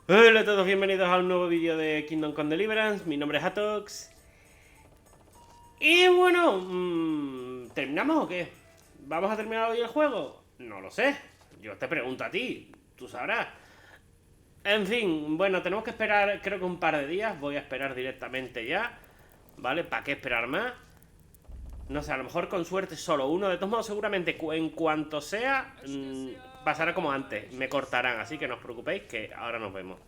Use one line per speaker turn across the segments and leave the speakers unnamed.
Hola a todos, bienvenidos a un nuevo vídeo de Kingdom Come Deliverance. Mi nombre es Hatox. Y bueno, ¿terminamos o qué? ¿Vamos a terminar hoy el juego? No lo sé, yo te pregunto a ti, tú sabrás. En fin, bueno, tenemos que esperar creo que un par de días. Voy a esperar directamente ya, ¿vale? ¿Para qué esperar más? No sé, a lo mejor con suerte solo uno. De todos modos, seguramente en cuanto sea, pasará como antes. Me cortarán, así que no os preocupéis que ahora nos vemos.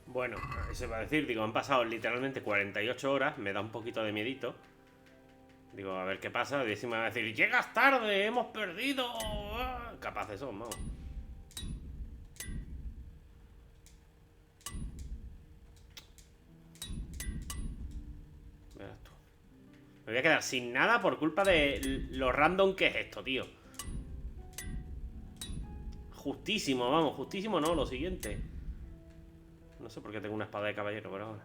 Bueno, eso iba a decir, digo, han pasado literalmente 48 horas, me da un poquito de miedito. Digo, a ver qué pasa, y si me va a decir, llegas tarde, hemos perdido. Capaces son, vamos. Verás tú. Me voy a quedar sin nada por culpa de lo random que es esto, tío. Justísimo, vamos, justísimo no, lo siguiente. No sé por qué tengo una espada de caballero, pero ahora.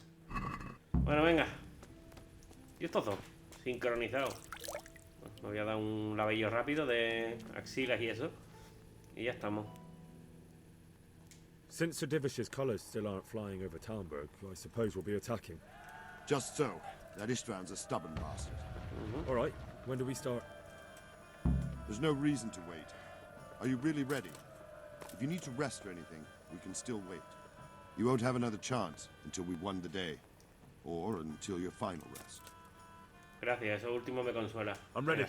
Bueno, venga. Y estos dos, sincronizados. Me voy a dar un lavadillo rápido de axilas y eso. Y ya estamos.
Since Sir Divish's colours still aren't flying over Talmberg, I suppose we'll be attacking.
Just so. That Istvan's a stubborn bastard.
All right, when do we start?
There's no reason to wait. Are you really ready? If you need to rest or anything, we can still wait. You won't have another chance until we've won the day. Or until your final rest.
Gracias, eso último me consuela.
I'm ready.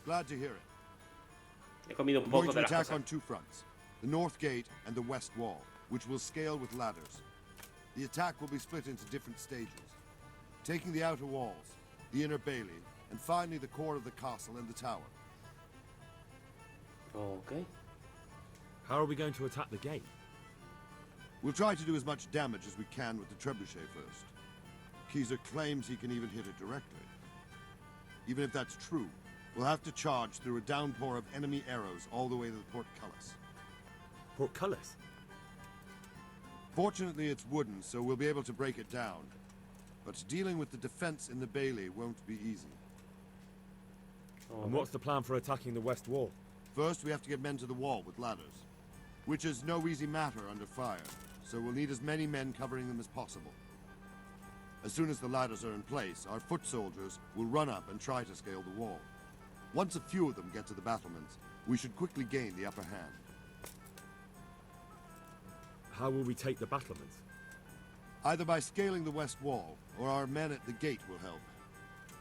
Glad to hear it.
He comido un
We're going
poco
to
de las
attack
cosas.
on two fronts. The north gate and the west wall, which will scale with ladders. The attack will be split into different stages. Taking the outer walls, the inner bailey, and finally the core of the castle and the tower.
Ok.
How are we going to attack the gate?
We'll try to do as much damage as we can with the trebuchet first. Keezer claims he can even hit it directly. Even if that's true, we'll have to charge through a downpour of enemy arrows all the way to the portcullis.
Portcullis?
Fortunately, it's wooden, so we'll be able to break it down. But dealing with the defense in the bailey won't be easy.
And what's the plan for attacking the west wall?
First, we have to get men to the wall with ladders, which is no easy matter under fire, so we'll need as many men covering them as possible. As soon as the ladders are in place, our foot soldiers will run up and try to scale the wall. Once a few of them get to the battlements, we should quickly gain the upper hand.
How will we take the battlements?
Either by scaling the west wall, or our men at the gate will help.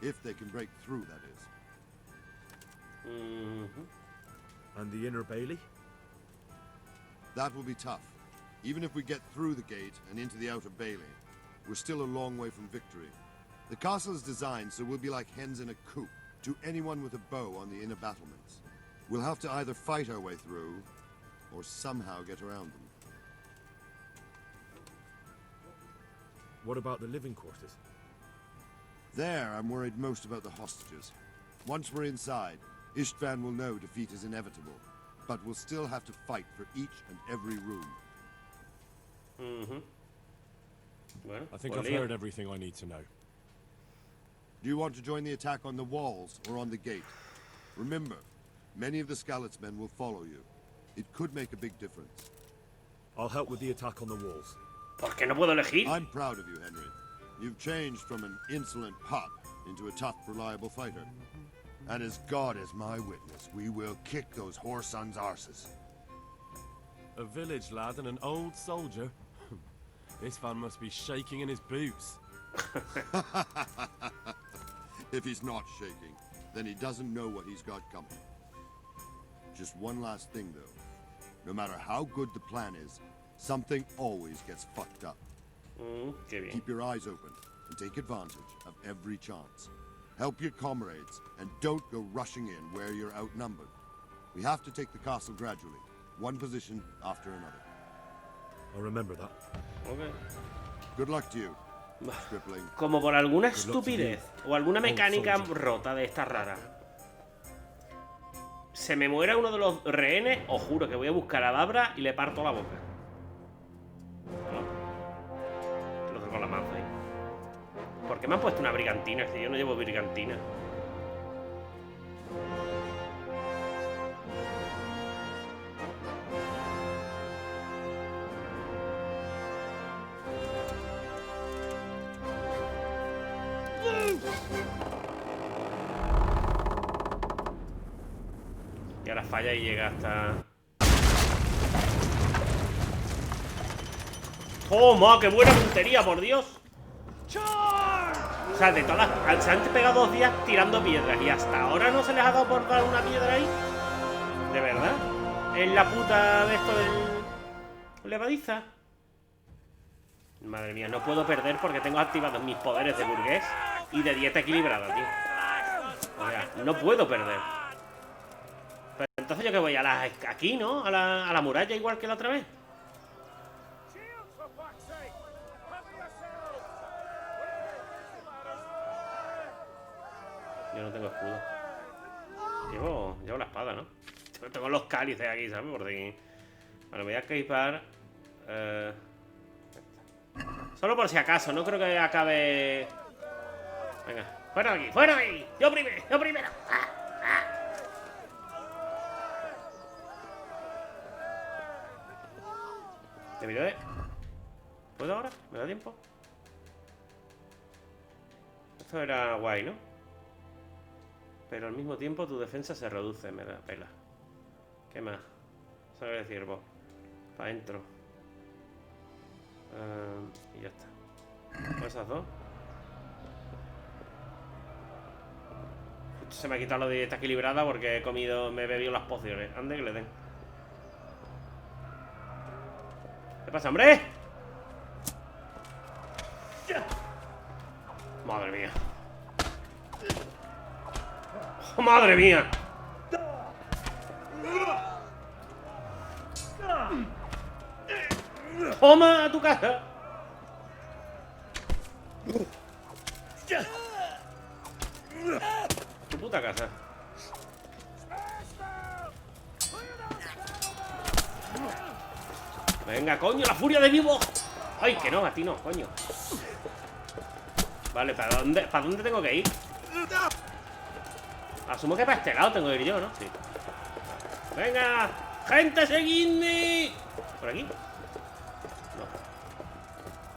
If they can break through, that is.
And the inner bailey?
That will be tough. Even if we get through the gate and into the outer bailey, we're still a long way from victory. The castle is designed so we'll be like hens in a coop to anyone with a bow on the inner battlements. We'll have to either fight our way through, or somehow get around them.
What about the living quarters?
There, I'm worried most about the hostages. Once we're inside, Istvan will know defeat is inevitable, but we'll still have to fight for each and every room.
Bueno,
I think
pues
I've
lío.
heard everything I need to know.
Do you want to join the attack on the walls or on the gate? Remember, many of the Skalitz men will follow you. It could make a big difference.
I'll help with the attack on the walls.
¿Por qué no puedo elegir?
I'm proud of you, Henry. You've changed from an insolent pup into a tough, reliable fighter. And as God is my witness, we will kick those whore sons' arses.
A village lad and an old soldier? This man must be shaking in his boots.
If he's not shaking, then he doesn't know what he's got coming. Just one last thing, though. No matter how good the plan is, something always gets fucked up.
Qué bien.
Keep your eyes open and take advantage of every chance. Help your comrades and don't go rushing in where you're outnumbered. We have to take the castle gradually, one position after another.
I'll remember that.
Ok.
Good luck to you, stripling.
Como por alguna estupidez o alguna mecánica rota de esta rara, se me muera uno de los rehenes, os juro que voy a buscar a Dabra y le parto la boca. ¿No? Lo hago con la maza ahí. ¿Por qué me han puesto una brigantina? Si yo no llevo brigantina. ahora falla y llega hasta... ¡Toma! ¡Qué buena puntería, por Dios! O sea, de todas las... Se han pegado 2 días tirando piedras y hasta ahora no se les ha dado por dar una piedra ahí. ¿De verdad? ¿Es la puta de esto del... levadiza? Madre mía, no puedo perder porque tengo activados mis poderes de burgués y de dieta equilibrada, tío. O sea, no puedo perder. Pero entonces yo que voy a la... aquí, ¿no? A la muralla igual que la otra vez. Yo no tengo escudo. Llevo la espada, ¿no? Tengo los cálices aquí, ¿sabes? Por si... Vale, voy a equipar... Solo por si acaso, no creo que acabe... Venga, fuera de aquí, fuera de aquí. Yo primero, yo primero. Debería de... ¿Puedo ahora? ¿Me da tiempo? Esto era guay, ¿no? Pero al mismo tiempo tu defensa se reduce, me da pela. ¿Qué más? Sabe decir vos. Para adentro. Y ya está. Con esas 2. Justo se me ha quitado lo de dieta equilibrada porque he comido, me he bebido las pociones. Ande que le den. ¿Qué pasa, hombre? Madre mía. ¡Oh, madre mía! ¡Toma a tu casa! Tu puta casa. Venga, coño, la furia de vivo. Ay, que no, a ti no, coño. Vale, ¿para dónde tengo que ir? Asumo que para este lado tengo que ir yo, ¿no? Sí. Venga, gente, seguidme. ¿Por aquí? No.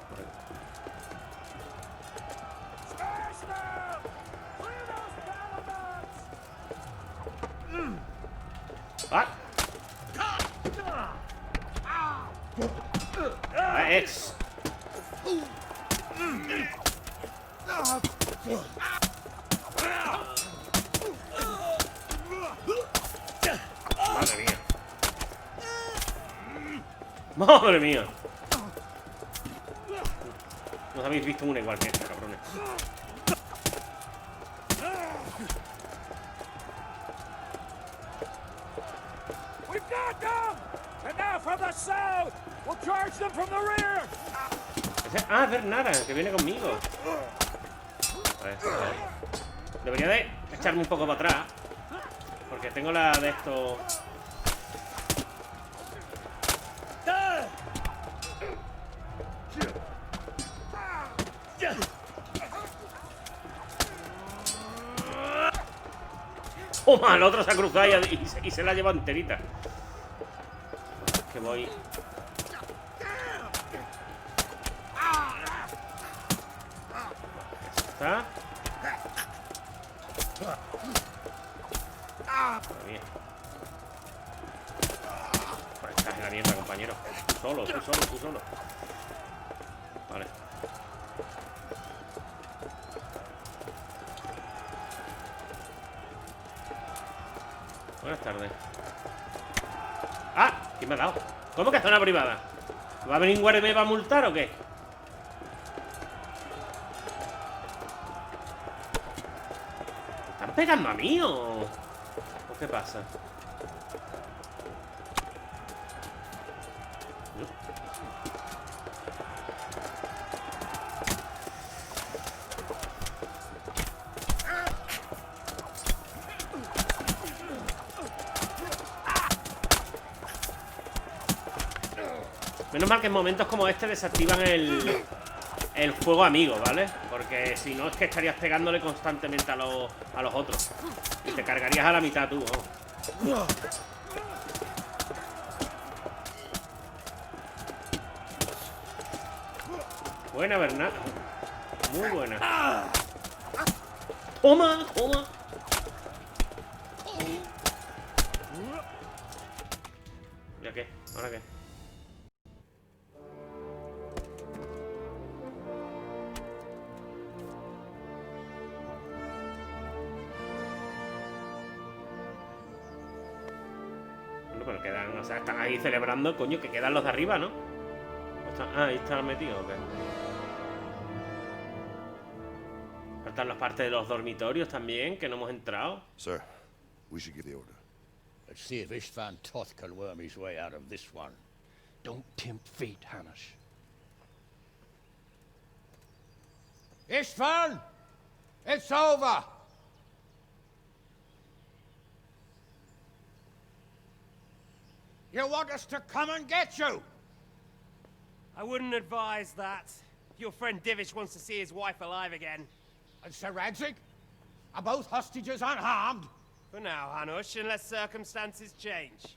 Por aquí. ¡Ah! ¡Ah, ex! ¡Madre mía! ¡Madre mía! No os habéis visto una igual que esta, cabrones. Ah, es Bernara, que viene conmigo. Vale. Debería de echarme un poco para atrás. Porque tengo la de esto. Toma, el otro se ha cruzado y se la ha llevado enterita. Que voy. ¿Está? Madre mía. Pues estás en la mierda, compañero. Tú solo. Vale. Buenas tardes. ¡Ah! ¿Quién me ha dado? ¿Cómo que zona privada? ¿Va a venir un guardia y me va a multar o qué? ¿Están pegando a mí o qué pasa? Menos mal que en momentos como este desactivan el fuego amigo, ¿vale? Porque si no es que estarías pegándole constantemente a los otros. Y te cargarías a la mitad tú, ¿no? Buena, Bernat. Muy buena. ¡Toma! ¿Ya qué? ¿Ahora qué? Bueno, pero quedan, o sea, están ahí celebrando, coño, que quedan los de arriba, ¿no? Ahí están metidos, ¿o qué? Faltan las partes de los dormitorios también, que no hemos entrado.
Sir, we should give the order.
Let's see if Istvan Toth can worm his way out of this one. Don't tempt fate, Hanish. Istvan! It's over! You want us to come and get you?
I wouldn't advise that. Your friend Divish wants to see his wife alive again.
And Sir Radzig? Are both hostages unharmed?
For now, Hanush, unless circumstances change.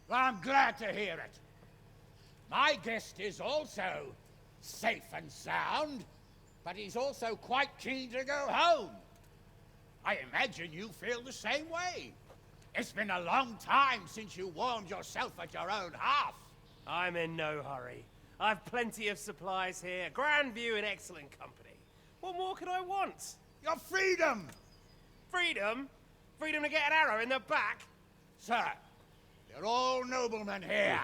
Well, I'm glad to hear it. My guest is also safe and sound, but he's also quite keen to go home. I imagine you feel the same way. It's been a long time since you warmed yourself at your own hearth.
I'm in no hurry. I've plenty of supplies here, grand view and excellent company. What more could I want?
Your freedom!
Freedom? Freedom to get an arrow in the back?
Sir, you're all noblemen here.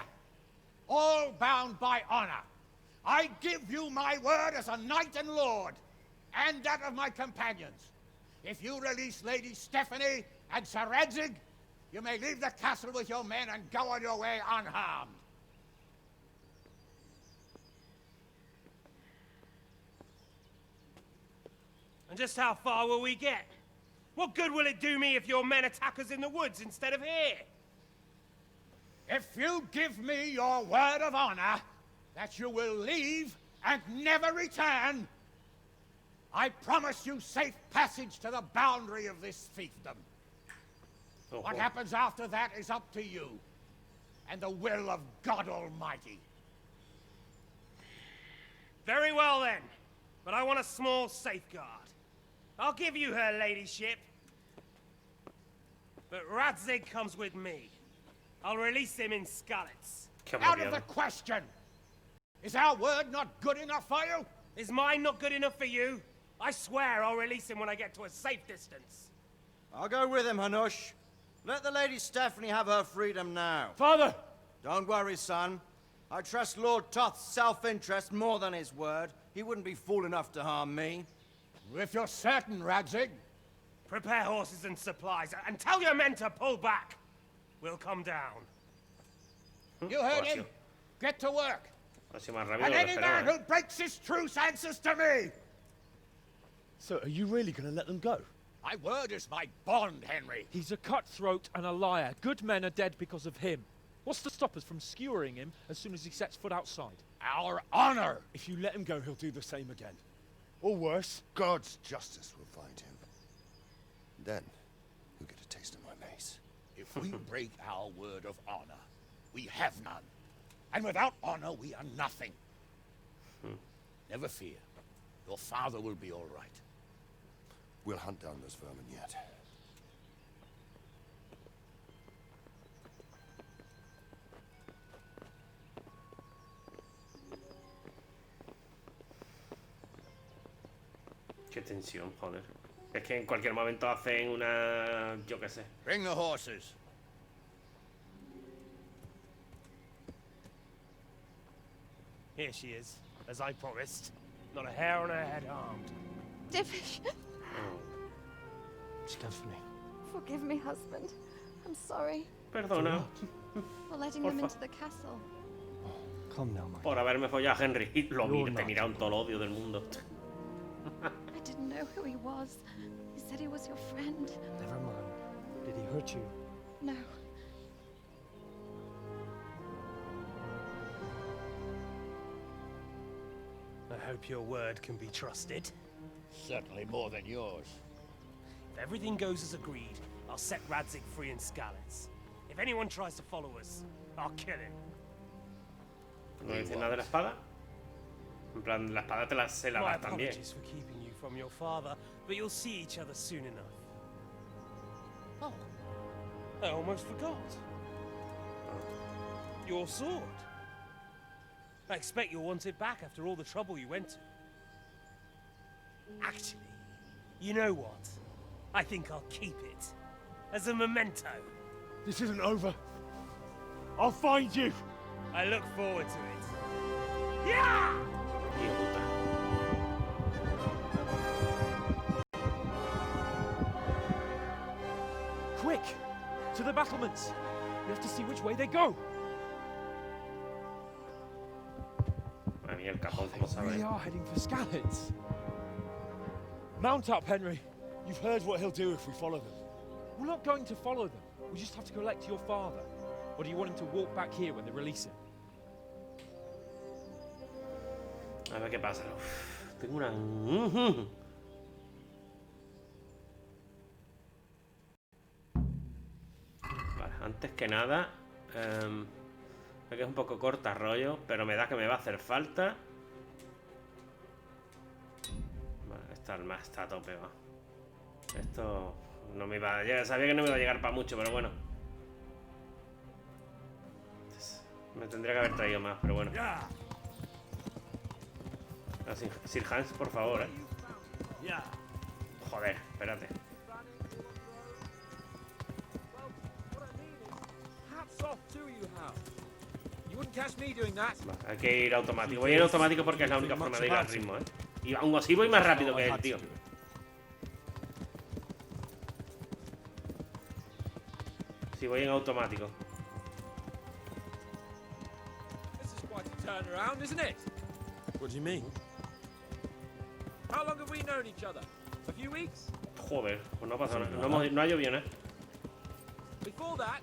All bound by honor. I give you my word as a knight and lord, and that of my companions. If you release Lady Stephanie and Sir Radzig, you may leave the castle with your men and go on your way unharmed.
And just how far will we get? What good will it do me if your men attack us in the woods instead of here?
If you give me your word of honor that you will leave and never return, I promise you safe passage to the boundary of this fiefdom. What happens after that is up to you and the will of God Almighty.
Very well then, but I want a small safeguard. I'll give you her ladyship, but Radzig comes with me. I'll release him in Skalitz.
Out of the question! Is our word not good enough for you?
Is mine not good enough for you? I swear I'll release him when I get to a safe distance.
I'll go with him, Hanush. Let the Lady Stephanie have her freedom now.
Father!
Don't worry, son. I trust Lord Toth's self-interest more than his word. He wouldn't be fool enough to harm me.
If you're certain, Radzig.
Prepare horses and supplies, and tell your men to pull back. We'll come down.
You heard him? Get to work.
And
And any man who breaks this truce answers to me!
So, are you really going to let them go?
My word is my bond, Henry.
He's a cutthroat and a liar. Good men are dead because of him. What's to stop us from skewering him as soon as he sets foot outside?
Our honor!
If you let him go, he'll do the same again. Or worse.
God's justice will find him. Then, you'll get a taste of my mace.
If we break our word of honor, we have none. And without honor, we are nothing. Never fear. Your father will be all right.
We'll hunt down those vermin yet.
Qué tensión, joder. Es que en cualquier momento hacen una... yo qué sé.
Bring the horses.
Here she is, as I promised. Not a hair on her head harmed.
Divish,
Stephanie.
forgive me, husband. I'm sorry
Perdona.
for letting him into the castle.
Come now, my
Por haberme follado a Henry. Lo
You're
te
not.
mira un todo el odio del mundo.
I didn't know who he was. He said he was your friend.
Never mind. Did he hurt you?
No.
I hope your word can be trusted.
Certainly more than yours.
If everything goes as agreed, I'll set Radzig free in Skalitz. If anyone tries to follow us, I'll kill him.
¿No dice nada de la espada? En plan, la espada se la
My
das también.
apologies for keeping you from your father, but you'll see each other soon enough. Oh, I almost forgot. Your sword. I expect you'll want it back after all the trouble you went to. Actually, you know what? I think I'll keep it. As a memento.
This isn't over. I'll find you.
I look forward to it. Yeah!
Hijo puta.
Quick! To the battlements! We have to see which way they go!
Madre mía, el capón, ¿cómo
They
sabe?
really are heading for Scalets. Mount up, Henry.
You've heard what he'll do if we follow them.
We're not going to follow them. We just have to collect your father. Or do you want him to walk back here when they release him?
A ver qué pasa. Uf, tengo una... Vale, antes que nada... sé que es un poco corta rollo, pero me da que me va a hacer falta. Vale, esta alma está a tope, va. Esto no me iba a llegar, sabía que no me iba a llegar para mucho, pero bueno. Me tendría que haber traído más, pero bueno. Sir Hans, por favor, Joder, espérate. Vale, hay que ir automático. Voy en automático porque es la única forma de ir al ritmo, Y aún así voy más rápido que él, tío. Sí, voy en automático.
Turnaround, isn't it?
What do you mean?
How long have we known each other? A few weeks?
Joder, pues no ha pasado nada. No ha llovido nada.
Before that,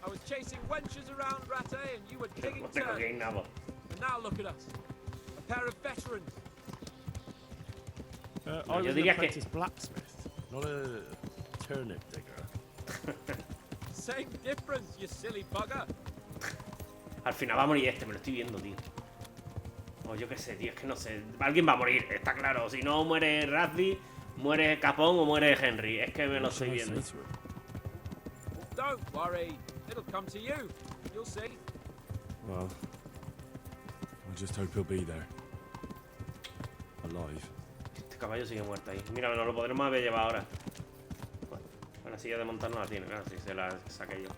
I was chasing wenches around Rate and you were digging
No tengo que ir
turnips.
nada.
And now look at us. A pair of veterans.
I was
yo
an
diría que-
apprentice blacksmith, not a turnip digger.
Same difference, you silly bugger.
Al final va a morir este, me lo estoy viendo, tío. O yo qué sé, tío, es que no sé. Alguien va a morir, está claro. Si no muere Razzie, muere Capón o muere Henry. Es que me lo estoy viendo.
Don't worry. It'll come to you. You'll see.
Well, I just hope he'll be there. Alive.
Este caballo sigue muerto ahí. Mira, no lo podremos haber llevado ahora. Bueno, la silla de montar no la tiene, claro, si se la saqué yo.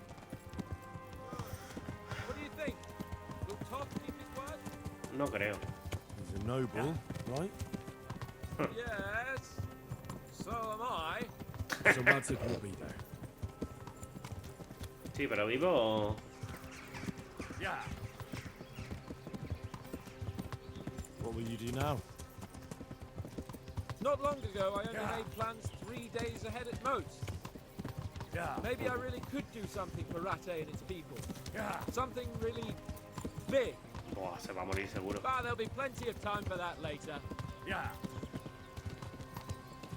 What do you think? Will Todd keep his word?
No creo.
He's a noble, right?
Yes. So am I.
So Radzig will be there.
Sí, pero vivo o...
What will you do now?
Not long ago, I only made plans 3 days ahead at most. Maybe I really could do something for Rate and its people. Something really big.
Buah, se va a morir seguro.
But there'll be plenty of time for that later.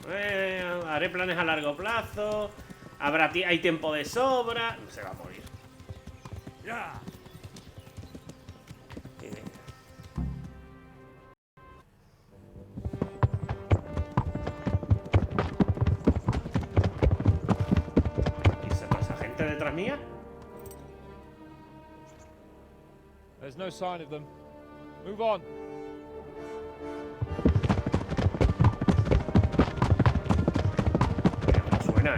Haré planes a largo plazo. Hay tiempo de sobra. Se va a morir. ¿Y se pasa gente detrás mía?
There's no sign of them. Move on.
No suena,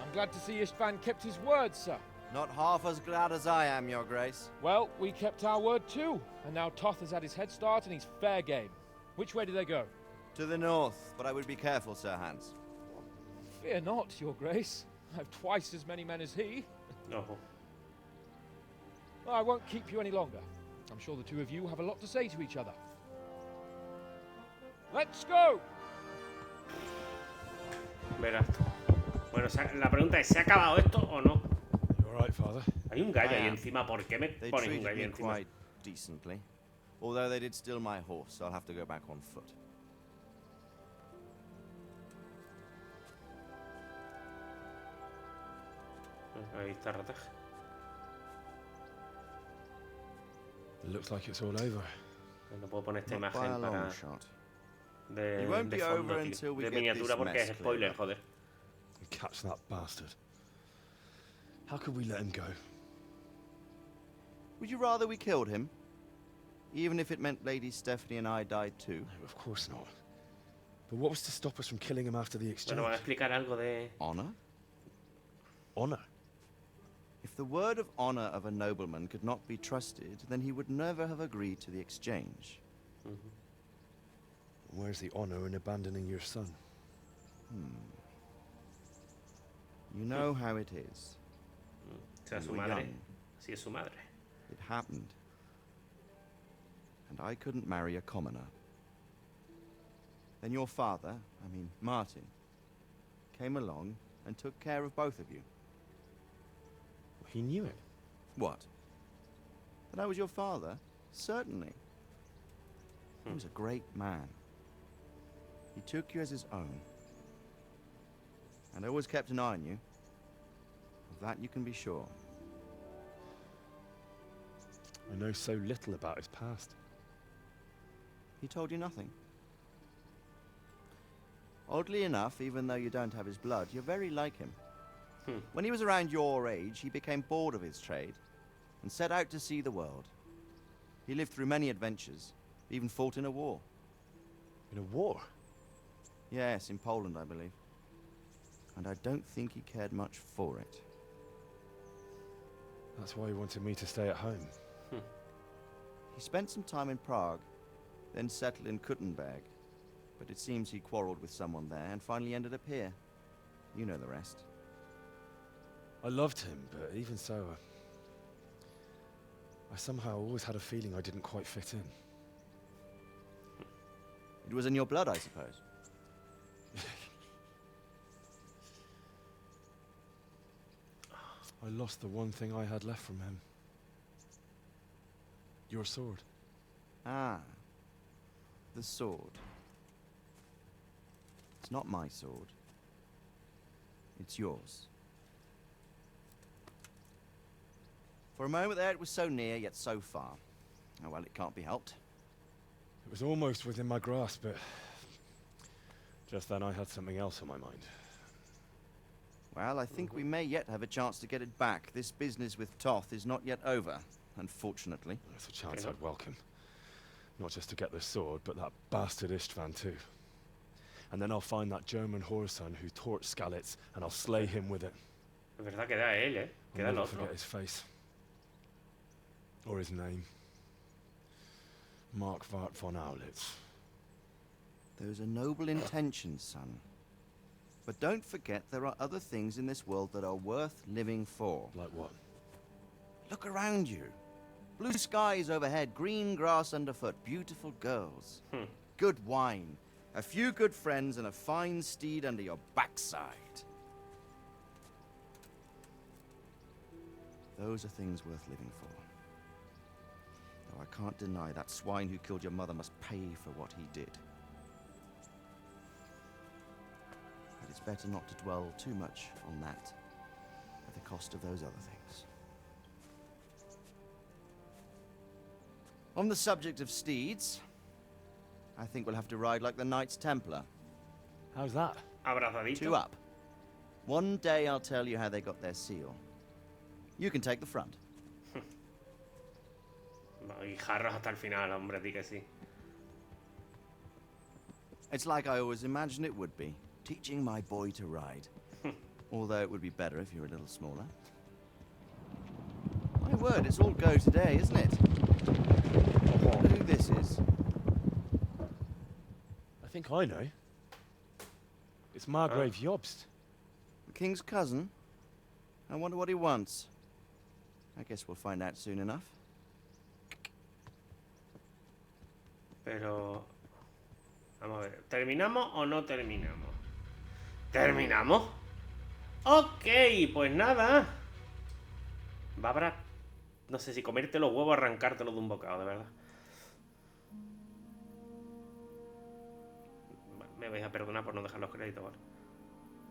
I'm glad to see Istvan kept his word, sir.
Not half as glad as I am, Your Grace.
Well, we kept our word too. And now Toth has had his head start and he's fair game. Which way do they go?
To the north, but I would be careful, Sir Hans.
Fear not, Your Grace. I've twice as many men as he.
No.
I won't keep you any longer. I'm sure the two of you have a lot to say to each other. Let's go!
Verás tú. Bueno, la pregunta es, ¿se ha acabado esto o no?
You all right, Father?
Hay un gallo ahí
I am.
encima. ¿Por qué me
They
pones un
treated
gallo
me
encima?
quite decently. Although they did steal my horse, so I'll have to go back on foot.
Ahí está Rataj.
It looks like it's all over.
No puedo poner esta
Not by a
imagen
long
para
shot.
de,
It won't
de
be
fondo,
over
tío.
until we
De
get
miniatura
this
porque
mess
es spoiler,
cleared up.
joder.
And catch that bastard. How could we let him go?
Would you rather we killed him? Even if it meant Lady Stephanie and I died too?
No, of course not. But what was to stop us from killing him after the exchange?
Bueno, van a explicar algo de...
Honor?
Honor.
If the word of honor of a nobleman could not be trusted, then he would never have agreed to the exchange.
Where's the honor in abandoning your son?
You know how it is.
O sea,
We
su
were
madre.
young.
Sí, es su madre.
It happened. And I couldn't marry a commoner. Then your father, Martin, came along and took care of both of you.
He knew it.
What? That I was your father? Certainly. He was a great man. He took you as his own. And always kept an eye on you. Of that you can be sure.
I know so little about his past.
He told you nothing. Oddly enough, even though you don't have his blood, you're very like him. When he was around your age, he became bored of his trade and set out to see the world. He lived through many adventures, even fought in a war.
In a war?
Yes, in Poland, I believe. And I don't think he cared much for it.
That's why he wanted me to stay at home.
He spent some time in Prague, then settled in Kuttenberg. But it seems he quarreled with someone there and finally ended up here. You know the rest.
I loved him, but even so, I somehow always had a feeling I didn't quite fit in.
It was in your blood, I suppose.
I lost the one thing I had left from him. Your sword.
Ah. The sword. It's not my sword. It's yours. For a moment there, it was so near, yet so far. Oh, well, it can't be helped.
It was almost within my grasp, but just then I had something else on my mind.
Well, I think we may yet have a chance to get it back. This business with Toth is not yet over, unfortunately.
That's a chance I'd welcome. Not just to get the sword, but that bastard Istvan too. And then I'll find that German whoreson who torched Skalitz, and I'll slay him with it.
Es verdad, queda él, ¿eh? Queda
I'll
el
never
otro.
forget his face. Or his name. Mark Vart von Aulitz.
Those are noble intentions, son. But don't forget there are other things in this world that are worth living for.
Like what?
Look around you. Blue skies overhead, green grass underfoot, beautiful girls. Good wine, a few good friends, and a fine steed under your backside. Those are things worth living for. Though I can't deny that swine who killed your mother must pay for what he did. But it's better not to dwell too much on that at the cost of those other things. On the subject of steeds, I think we'll have to ride like the Knights Templar.
How's that?
Abrazadito.
2 up. One day I'll tell you how they got their seal. You can take the front.
Y jarros hasta el final, hombre, di que sí.
It's like I always imagined it would be, teaching my boy to ride. Although it would be better if you were a little smaller. My word, it's all go today, isn't it? I wonder who this is.
I think I know. It's Margrave Jobst.
The king's cousin? I wonder what he wants. I guess we'll find out soon enough.
Pero... Vamos a ver. ¿Terminamos o no terminamos? ¿Terminamos? Ok, pues nada. Va a haber... No sé si comerte los huevos o arrancártelo de un bocado, de verdad. Me vais a perdonar por no dejar los créditos, ¿vale?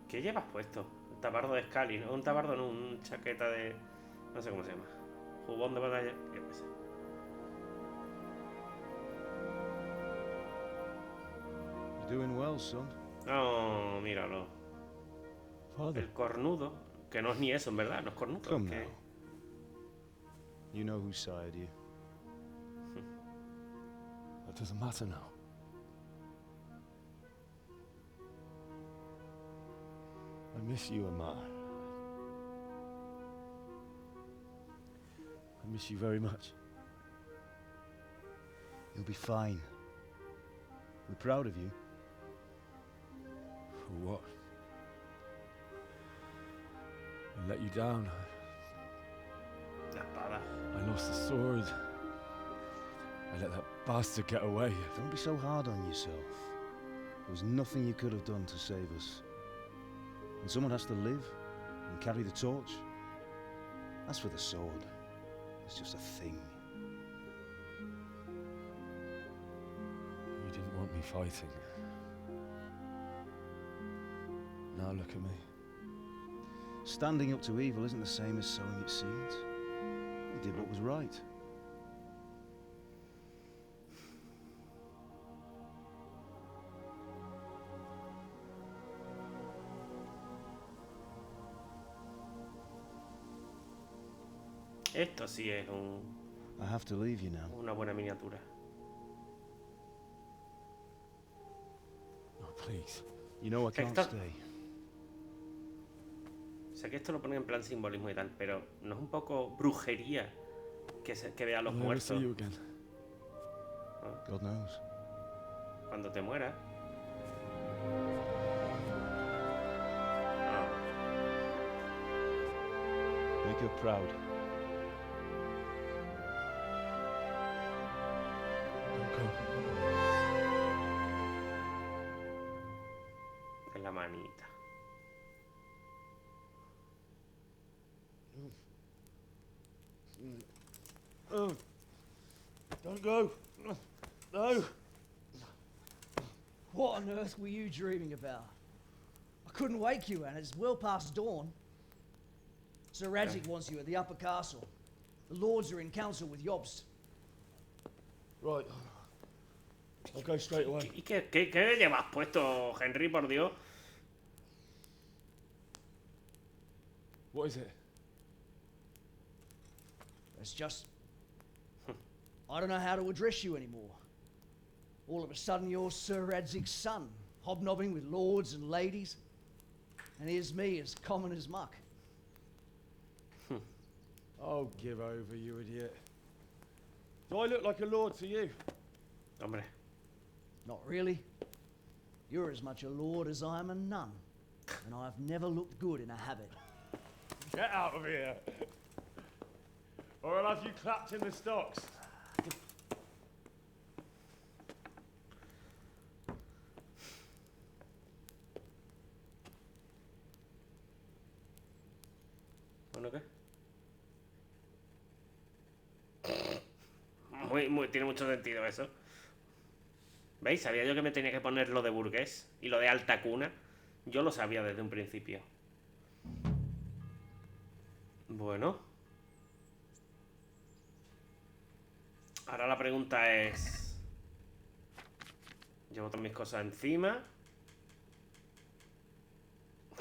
¿Qué llevas puesto? Un tabardo de Scali, ¿no? Un tabardo, no, un chaqueta de... No sé cómo se llama. Jubón de batalla, yo qué sé.
Doing well, son.
Oh, míralo.
Father,
El cornudo. Que no es ni eso, en verdad, no es cornudo.
Come
que...
now. You know who sired you.
that doesn't matter now. I miss you, Amar. I miss you very much.
You'll be fine. We're proud of you.
For what? I let you down.
La espada.
I lost the sword. I let that bastard get away.
Don't be so hard on yourself. There was nothing you could have done to save us. And someone has to live and carry the torch. As for the sword, it's just a thing.
You didn't want me fighting. Now look at me.
Standing up to evil isn't the same as sowing its seeds. You did what was right.
Esto sí es
I have to leave you now.
una buena miniatura.
Oh, please.
You know I can't
Hector.
stay.
Sé que esto lo ponen en plan simbolismo y tal, pero no es un poco brujería que vea a los
I'll never see
muertos
you again.
God knows.
cuando te mueras.
Make her proud.
Don't go.
En la manita.
Don't go. No.
What on earth were you dreaming about? I couldn't wake you, and it's well past dawn. Sir Radzig wants you at the upper castle. The lords are in council with Jobst.
Right. I'll go straight away.
¿Y qué llevas puesto, Henry, por Dios?
What is it?
It's just... I don't know how to address you anymore. All of a sudden you're Sir Radzig's son, hobnobbing with lords and ladies. And here's me, as common as muck.
Oh, give over, you idiot. Do I look like a lord to you?
Hombre.
Not really. You're as much a lord as I am a nun. And I've never looked good in a habit.
Get out of here. Or I'll have you clapped in the stocks.
¿Bueno qué? Tiene mucho sentido eso. ¿Veis? Sabía yo que me tenía que poner lo de burgués y lo de alta cuna. Yo lo sabía desde un principio. Bueno. Ahora la pregunta es... Llevo todas mis cosas encima.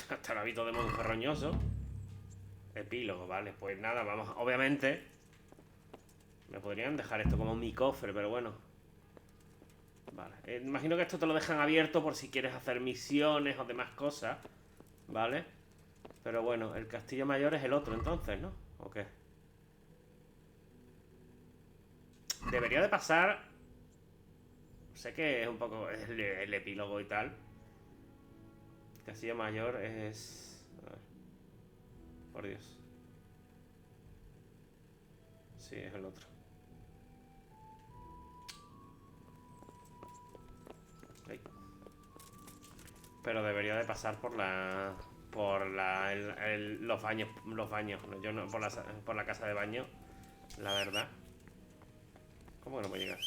Hasta el hábito de monje roñoso. Epílogo, vale. Pues nada, vamos... Obviamente... Me podrían dejar esto como mi cofre, pero bueno. Vale. Imagino que esto te lo dejan abierto por si quieres hacer misiones o demás cosas. ¿Vale? Pero bueno, el castillo mayor es el otro entonces, ¿no? ¿O qué? Debería de pasar... Sé que es un poco... Es el epílogo y tal. El castillo mayor es... A ver. Por Dios. Sí, es el otro. Ahí. Pero debería de pasar por la... los baños. No, yo no, por la casa de baño. La verdad. ¿Cómo que no puedo llegar?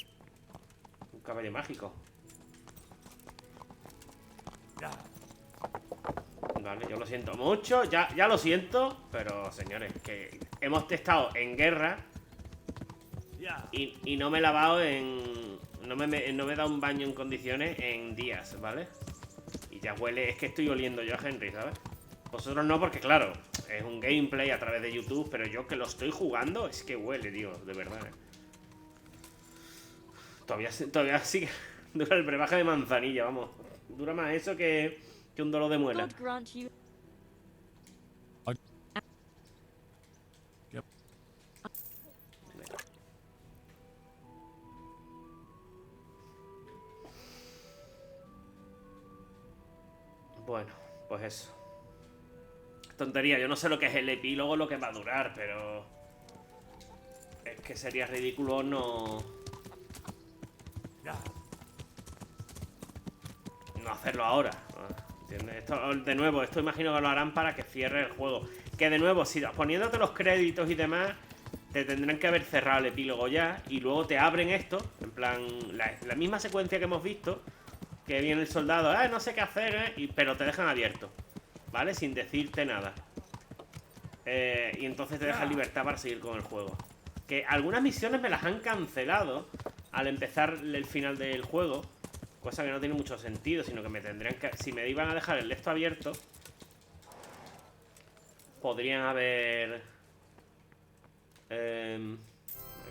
Un caballo mágico. Vale, yo lo siento mucho. Ya lo siento. Pero, señores, que hemos estado en guerra. Y no me he lavado en no me da un baño en condiciones en días, ¿vale? Y ya huele, es que estoy oliendo yo a Henry, ¿sabes? Vosotros no, porque claro, es un gameplay a través de YouTube, pero yo que lo estoy jugando, es que huele, tío, de verdad, ¿eh? Todavía sigue. Dura el brebaje de manzanilla, vamos. Dura más eso que un dolor de muela. Bueno, pues eso. Tontería, yo no sé lo que es el epílogo, lo que va a durar, pero... Es que sería ridículo no hacerlo ahora, ¿entiendes? Esto, de nuevo, esto imagino que lo harán para que cierre el juego. Que de nuevo, si poniéndote los créditos y demás, te tendrán que haber cerrado el epílogo ya. Y luego te abren esto, en plan, la misma secuencia que hemos visto. Que viene el soldado, no sé qué hacer, pero te dejan abierto, ¿vale? Sin decirte nada. Y entonces te dejan libertad para seguir con el juego. Que algunas misiones me las han cancelado al empezar el final del juego. Cosa que no tiene mucho sentido, sino que me tendrían que... Si me iban a dejar el esto abierto, podrían haber... Ahí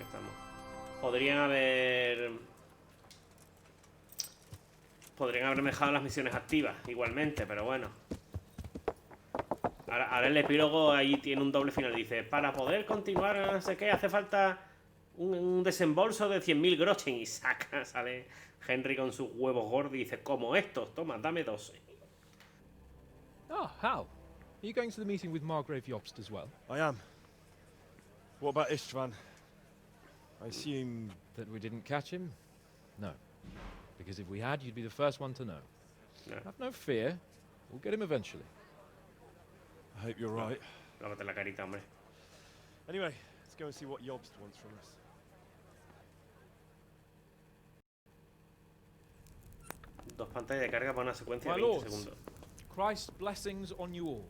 estamos. Podrían haberme dejado las misiones activas, igualmente, pero bueno. Ahora el epílogo ahí tiene un doble final. Dice, para poder continuar, no sé qué, hace falta un desembolso de 100.000 groschen. Y sale Henry con sus huevos gordos y dice, como estos, toma, dame 12.
Oh, Hal. Are you going to the meeting with Margrave Jobst as well?
I am. What about Istvan? I assume...
That we didn't catch him? No. Because if we had, you'd be the first one to know.
No.
Have no fear. We'll get him eventually.
I hope you're right.
Lávate la carita, hombre.
Anyway, let's go and see what Jobst wants from us.
Dos pantallas de carga para una secuencia
My
de 20
lords,
segundos.
Christ's blessings on you all.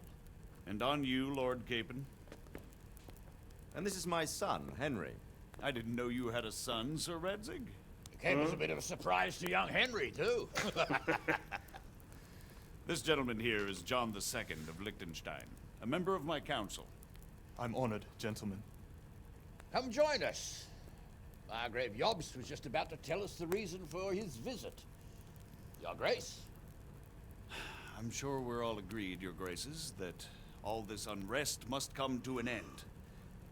And on you, Lord Capon.
And this is my son, Henry.
I didn't know you had a son, Sir Redzig.
It came as a bit of a surprise to young Henry, too.
This gentleman here is John II of Liechtenstein, a member of my council.
I'm honored, gentlemen.
Come join us. Margrave Jobst was just about to tell us the reason for his visit. Your Grace.
I'm sure we're all agreed, Your Graces, that all this unrest must come to an end.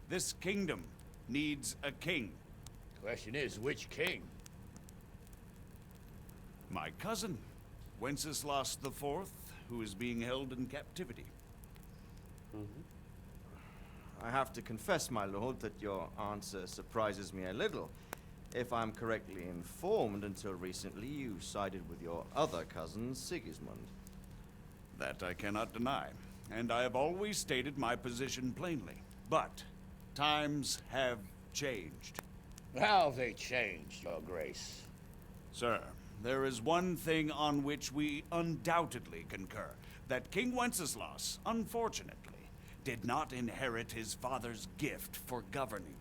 This kingdom needs a king.
Question is, which king?
My cousin, Wenceslas IV, who is being held in captivity.
I have to confess, my lord, that your answer surprises me a little. If I'm correctly informed, until recently you sided with your other cousin, Sigismund.
That I cannot deny, and I have always stated my position plainly. But times have changed.
How have they changed, Your Grace?
Sir, there is one thing on which we undoubtedly concur. That King Wenceslas, unfortunately, did not inherit his father's gift for governing.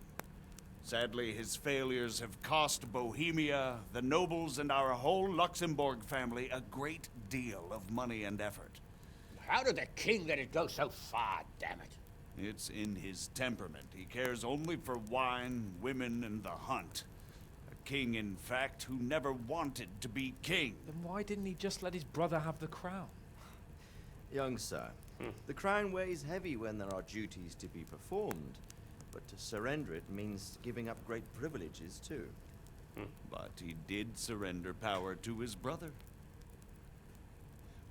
Sadly, his failures have cost Bohemia, the nobles, and our whole Luxembourg family a great deal of money and effort.
How did the king let it go so far, damn it?
It's in his temperament. He cares only for wine, women, and the hunt. A king, in fact, who never wanted to be king.
Then why didn't he just let his brother have the crown?
Young sir, the crown weighs heavy when there are duties to be performed, but to surrender it means giving up great privileges too.
But he did surrender power to his brother.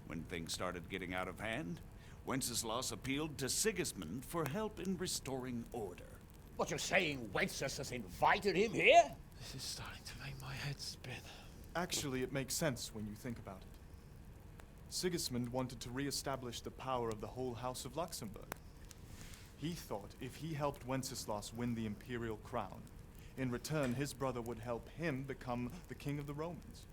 When things started getting out of hand, Wenceslas appealed to Sigismund for help in restoring order.
What, you're saying Wenceslas invited him here?
This is starting to make my head spin.
Actually, it makes sense when you think about it. Sigismund wanted to re-establish the power of the whole House of Luxembourg. He thought if he helped Wenceslas win the imperial crown, in return his brother would help him become the king of the Romans.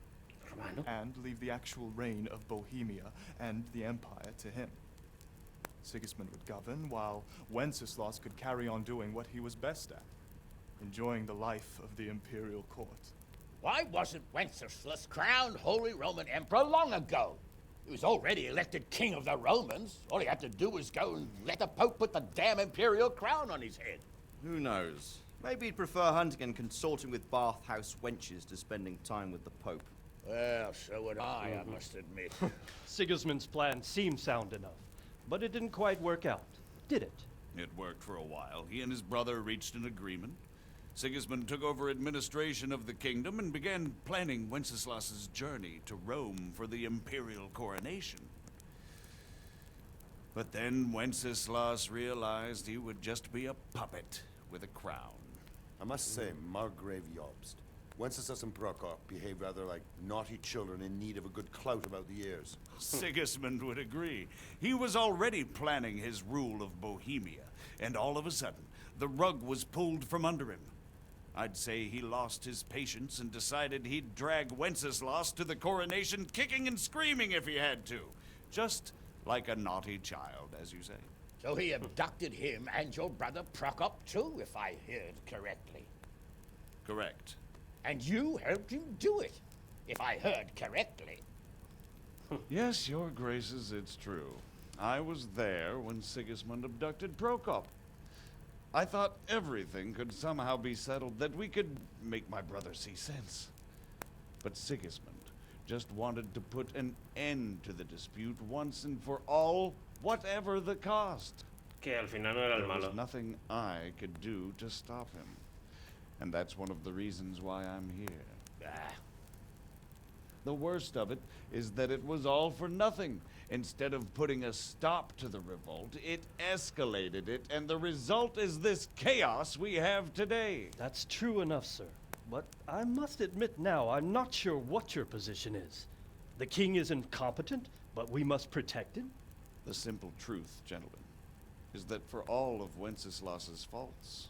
And leave the actual reign of Bohemia and the empire to him. Sigismund would govern, while Wenceslas could carry on doing what he was best at, enjoying the life of the imperial court.
Why wasn't Wenceslas crowned Holy Roman Emperor long ago? He was already elected king of the Romans. All he had to do was go and let the Pope put the damn imperial crown on his head.
Who knows? Maybe he'd prefer hunting and consorting with bathhouse wenches to spending time with the Pope.
Well, so would I must admit.
Sigismund's plan seemed sound enough, but it didn't quite work out, did it?
It worked for a while. He and his brother reached an agreement. Sigismund took over administration of the kingdom and began planning Wenceslas's journey to Rome for the imperial coronation. But then Wenceslas realized he would just be a puppet with a crown.
I must say, Margrave Jobst, Wenceslas and Prokop behave rather like naughty children in need of a good clout about the ears.
Sigismund would agree. He was already planning his rule of Bohemia, and all of a sudden, the rug was pulled from under him. I'd say he lost his patience and decided he'd drag Wenceslas to the coronation kicking and screaming if he had to. Just like a naughty child, as you say.
So he abducted him and your brother Prokop too, if I heard correctly.
Correct.
And you helped him do it, if I heard correctly.
Yes, your graces, it's true. I was there when Sigismund abducted Prokop. I thought everything could somehow be settled, that we could make my brother see sense. But Sigismund just wanted to put an end to the dispute once and for all, whatever the cost.
Que al final no era el
There
malo.
was nothing I could do to stop him. And that's one of the reasons why I'm here. The worst of it is that it was all for nothing. Instead of putting a stop to the revolt, it escalated it, and the result is this chaos we have today.
That's true enough, sir. But I must admit now, I'm not sure what your position is. The king is incompetent, but we must protect him?
The simple truth, gentlemen, is that for all of Wenceslas's faults,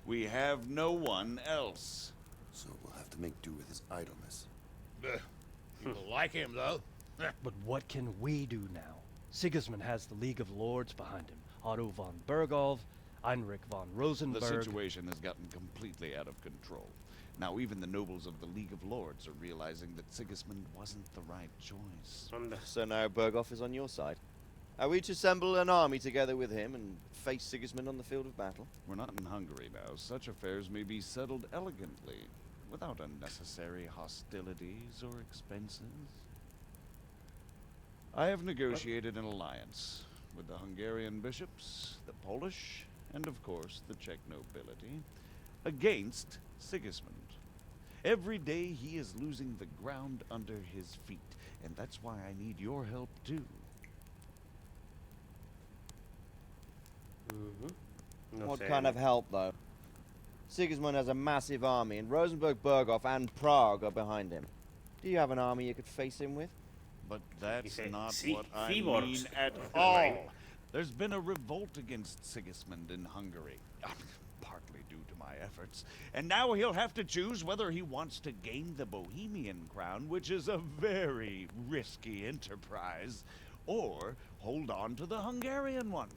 we have no one else.
So we'll have to make do with his idleness.
People like him, though.
But what can we do now? Sigismund has the League of Lords behind him. Otto von Bergolf, Heinrich von Rosenberg.
The situation has gotten completely out of control. Now even the nobles of the League of Lords are realizing that Sigismund wasn't the right choice.
So now Bergolf is on your side. Are we to assemble an army together with him and face Sigismund on the field of battle?
We're not in Hungary now. Such affairs may be settled elegantly, without unnecessary hostilities or expenses. I have negotiated an alliance with the Hungarian bishops, the Polish, and of course the Czech nobility, against Sigismund. Every day he is losing the ground under his feet, and that's why I need your help too.
What kind of help, though? Sigismund has a massive army, and Rosenberg, Berghoff, and Prague are behind him. Do you have an army you could face him with?
But that's not what I
Seaborgs.
mean at all. There's been a revolt against Sigismund in Hungary, partly due to my efforts. And now he'll have to choose whether he wants to gain the Bohemian crown, which is a very risky enterprise, or hold on to the Hungarian one.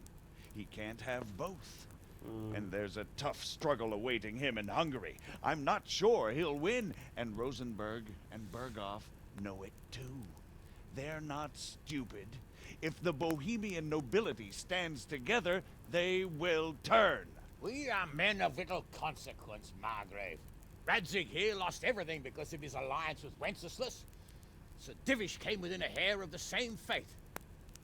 He can't have both. And there's a tough struggle awaiting him in Hungary. I'm not sure he'll win, and Rosenberg and Berghoff know it too. They're not stupid. If the Bohemian nobility stands together, they will turn.
We are men of little consequence, Margrave. Radzig here lost everything because of his alliance with Wenceslas. Sir Divish came within a hair of the same fate.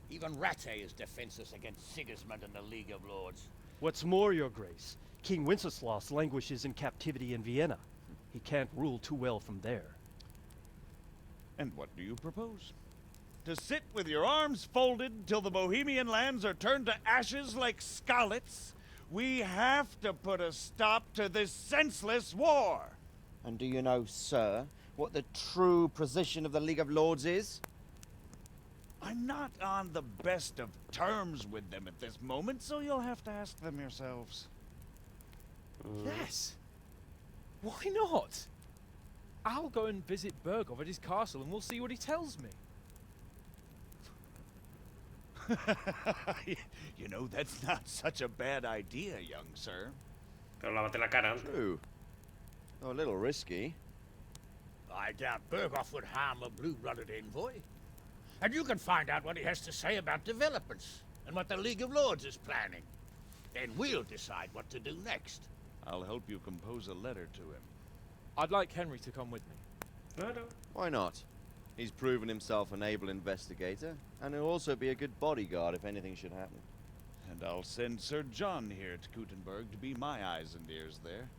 Even Rate is defenseless against Sigismund and the League of Lords.
What's more, your grace, King Wenceslas languishes in captivity in Vienna. He can't rule too well from there.
And what do you propose? To sit with your arms folded till the Bohemian lands are turned to ashes like Skalitz? We have to put a stop to this senseless war.
And do you know, sir, what the true position of the League of Lords is?
I'm not on the best of terms with them at this moment, so you'll have to ask them yourselves.
Yes. Why not? I'll go and visit Berghoff at his castle and we'll see what he tells me.
You know, that's not such a bad idea, young sir.
Pero lávate la cara.
True. Though a little risky.
I doubt Berghoff would harm a blue-blooded envoy. And you can find out what he has to say about developments and what the League of Lords is planning. Then we'll decide what to do next.
I'll help you compose a letter to him.
I'd like Henry to come with me.
Why not? He's proven himself an able investigator, and he'll also be a good bodyguard if anything should happen.
And I'll send Sir John here to Kuttenberg to be my eyes and ears there.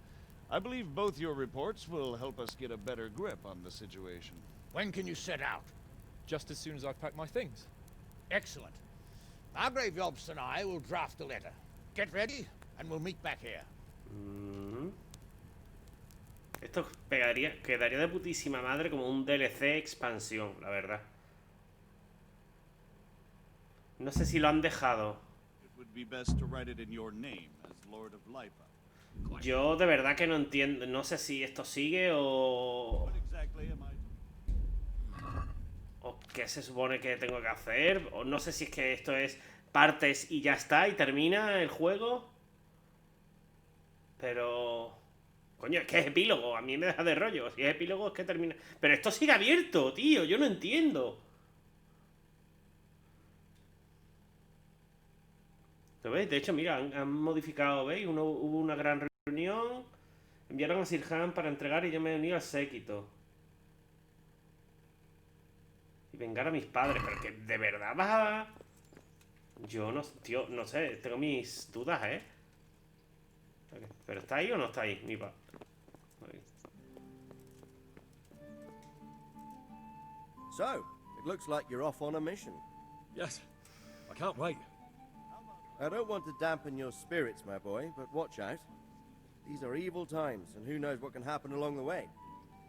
I believe both your reports will help us get a better grip on the situation.
When can you set out?
Just as soon as I've packed my things.
Excellent. Margrave Jobst and I will draft the letter. Get ready, and we'll meet back here.
Esto quedaría de putísima madre como un DLC expansión, la verdad. No sé si lo han dejado. Yo de verdad que no entiendo. No sé si esto sigue o qué se supone que tengo que hacer. O no sé si es que esto es partes y ya está, y termina el juego. Pero... Coño, es que es epílogo, a mí me deja de rollo. Si es epílogo es que termina... Pero esto sigue abierto, tío, yo no entiendo. ¿Lo veis? De hecho, mira, han modificado, ¿veis? Hubo una gran reunión. Enviaron a Sirhan para entregar y yo me he unido al séquito. Y vengar a mis padres, pero que de verdad vas a... Yo no, tío, no sé, tengo mis dudas, ¿eh? ¿Pero está ahí o no está ahí, mi padre?
So, it looks like you're off on a mission.
Yes, I can't wait.
I don't want to dampen your spirits, my boy, but watch out. These are evil times, and who knows what can happen along the way.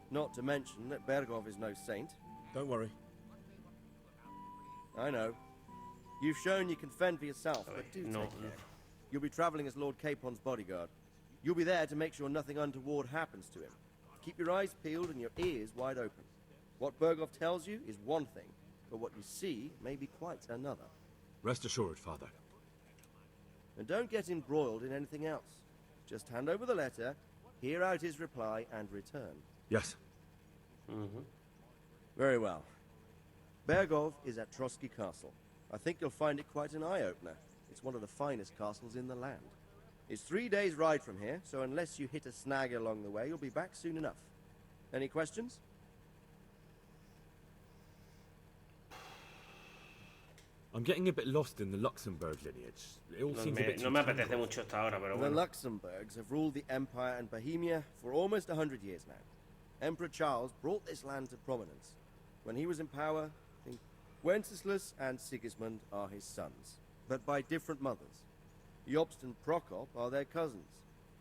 Not to mention that Berghoff is no saint.
Don't worry.
I know. You've shown you can fend for yourself, but do take care. You'll be traveling as Lord Capon's bodyguard. You'll be there to make sure nothing untoward happens to him. Keep your eyes peeled and your ears wide open. What Berghoff tells you is one thing, but what you see may be quite another.
Rest assured, Father.
And don't get embroiled in anything else. Just hand over the letter, hear out his reply, and return.
Yes.
Very well. Berghoff is at Trotsky Castle. I think you'll find it quite an eye-opener. It's one of the finest castles in the land. It's 3 days' ride from here, so unless you hit a snag along the way, you'll be back soon enough. Any questions?
I'm getting a bit lost in the Luxembourg lineage. It all seems a bit
no me apetece mucho hasta ahora, pero
The
bueno.
Luxembourgs have ruled the Empire and Bohemia for almost 100 years now. Emperor Charles brought this land to prominence. When he was in power, Wenceslas and Sigismund are his sons, but by different mothers. Jobst and Prokop are their cousins.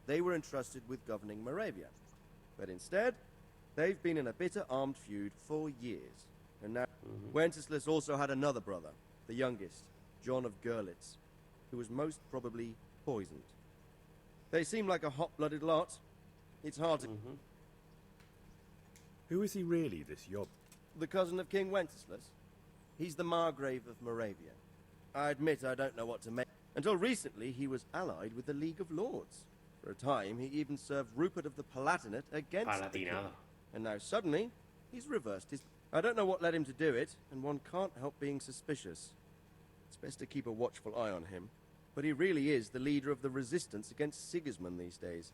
They were entrusted with governing Moravia. But instead, they've been in a bitter armed feud for years. And now, Wenceslas also had another brother, the youngest, John of Görlitz, who was most probably poisoned. They seem like a hot-blooded lot. It's hard to...
Who is he really, this Job?
The cousin of King Wenceslas. He's the Margrave of Moravia. I admit I don't know what to make. Until recently, he was allied with the League of Lords. For a time, he even served Rupert of the Palatinate against the king. And now suddenly, he's reversed his... I don't know what led him to do it, and one can't help being suspicious. It's best to keep a watchful eye on him. But he really is the leader of the resistance against Sigismund these days.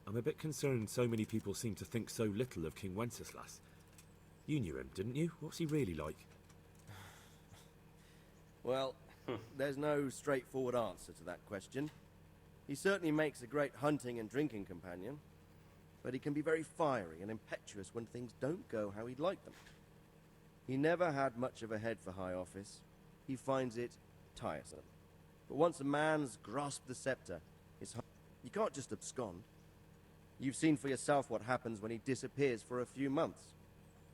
I'm a bit concerned so many people seem to think so little of King Wenceslas. You knew him, didn't you? What's he really like?
Well, there's no straightforward answer to that question. He certainly makes a great hunting and drinking companion, but he can be very fiery and impetuous when things don't go how he'd like them. He never had much of a head for high office. He finds it tiresome. But once a man's grasped the scepter, you can't just abscond. You've seen for yourself what happens when he disappears for a few months.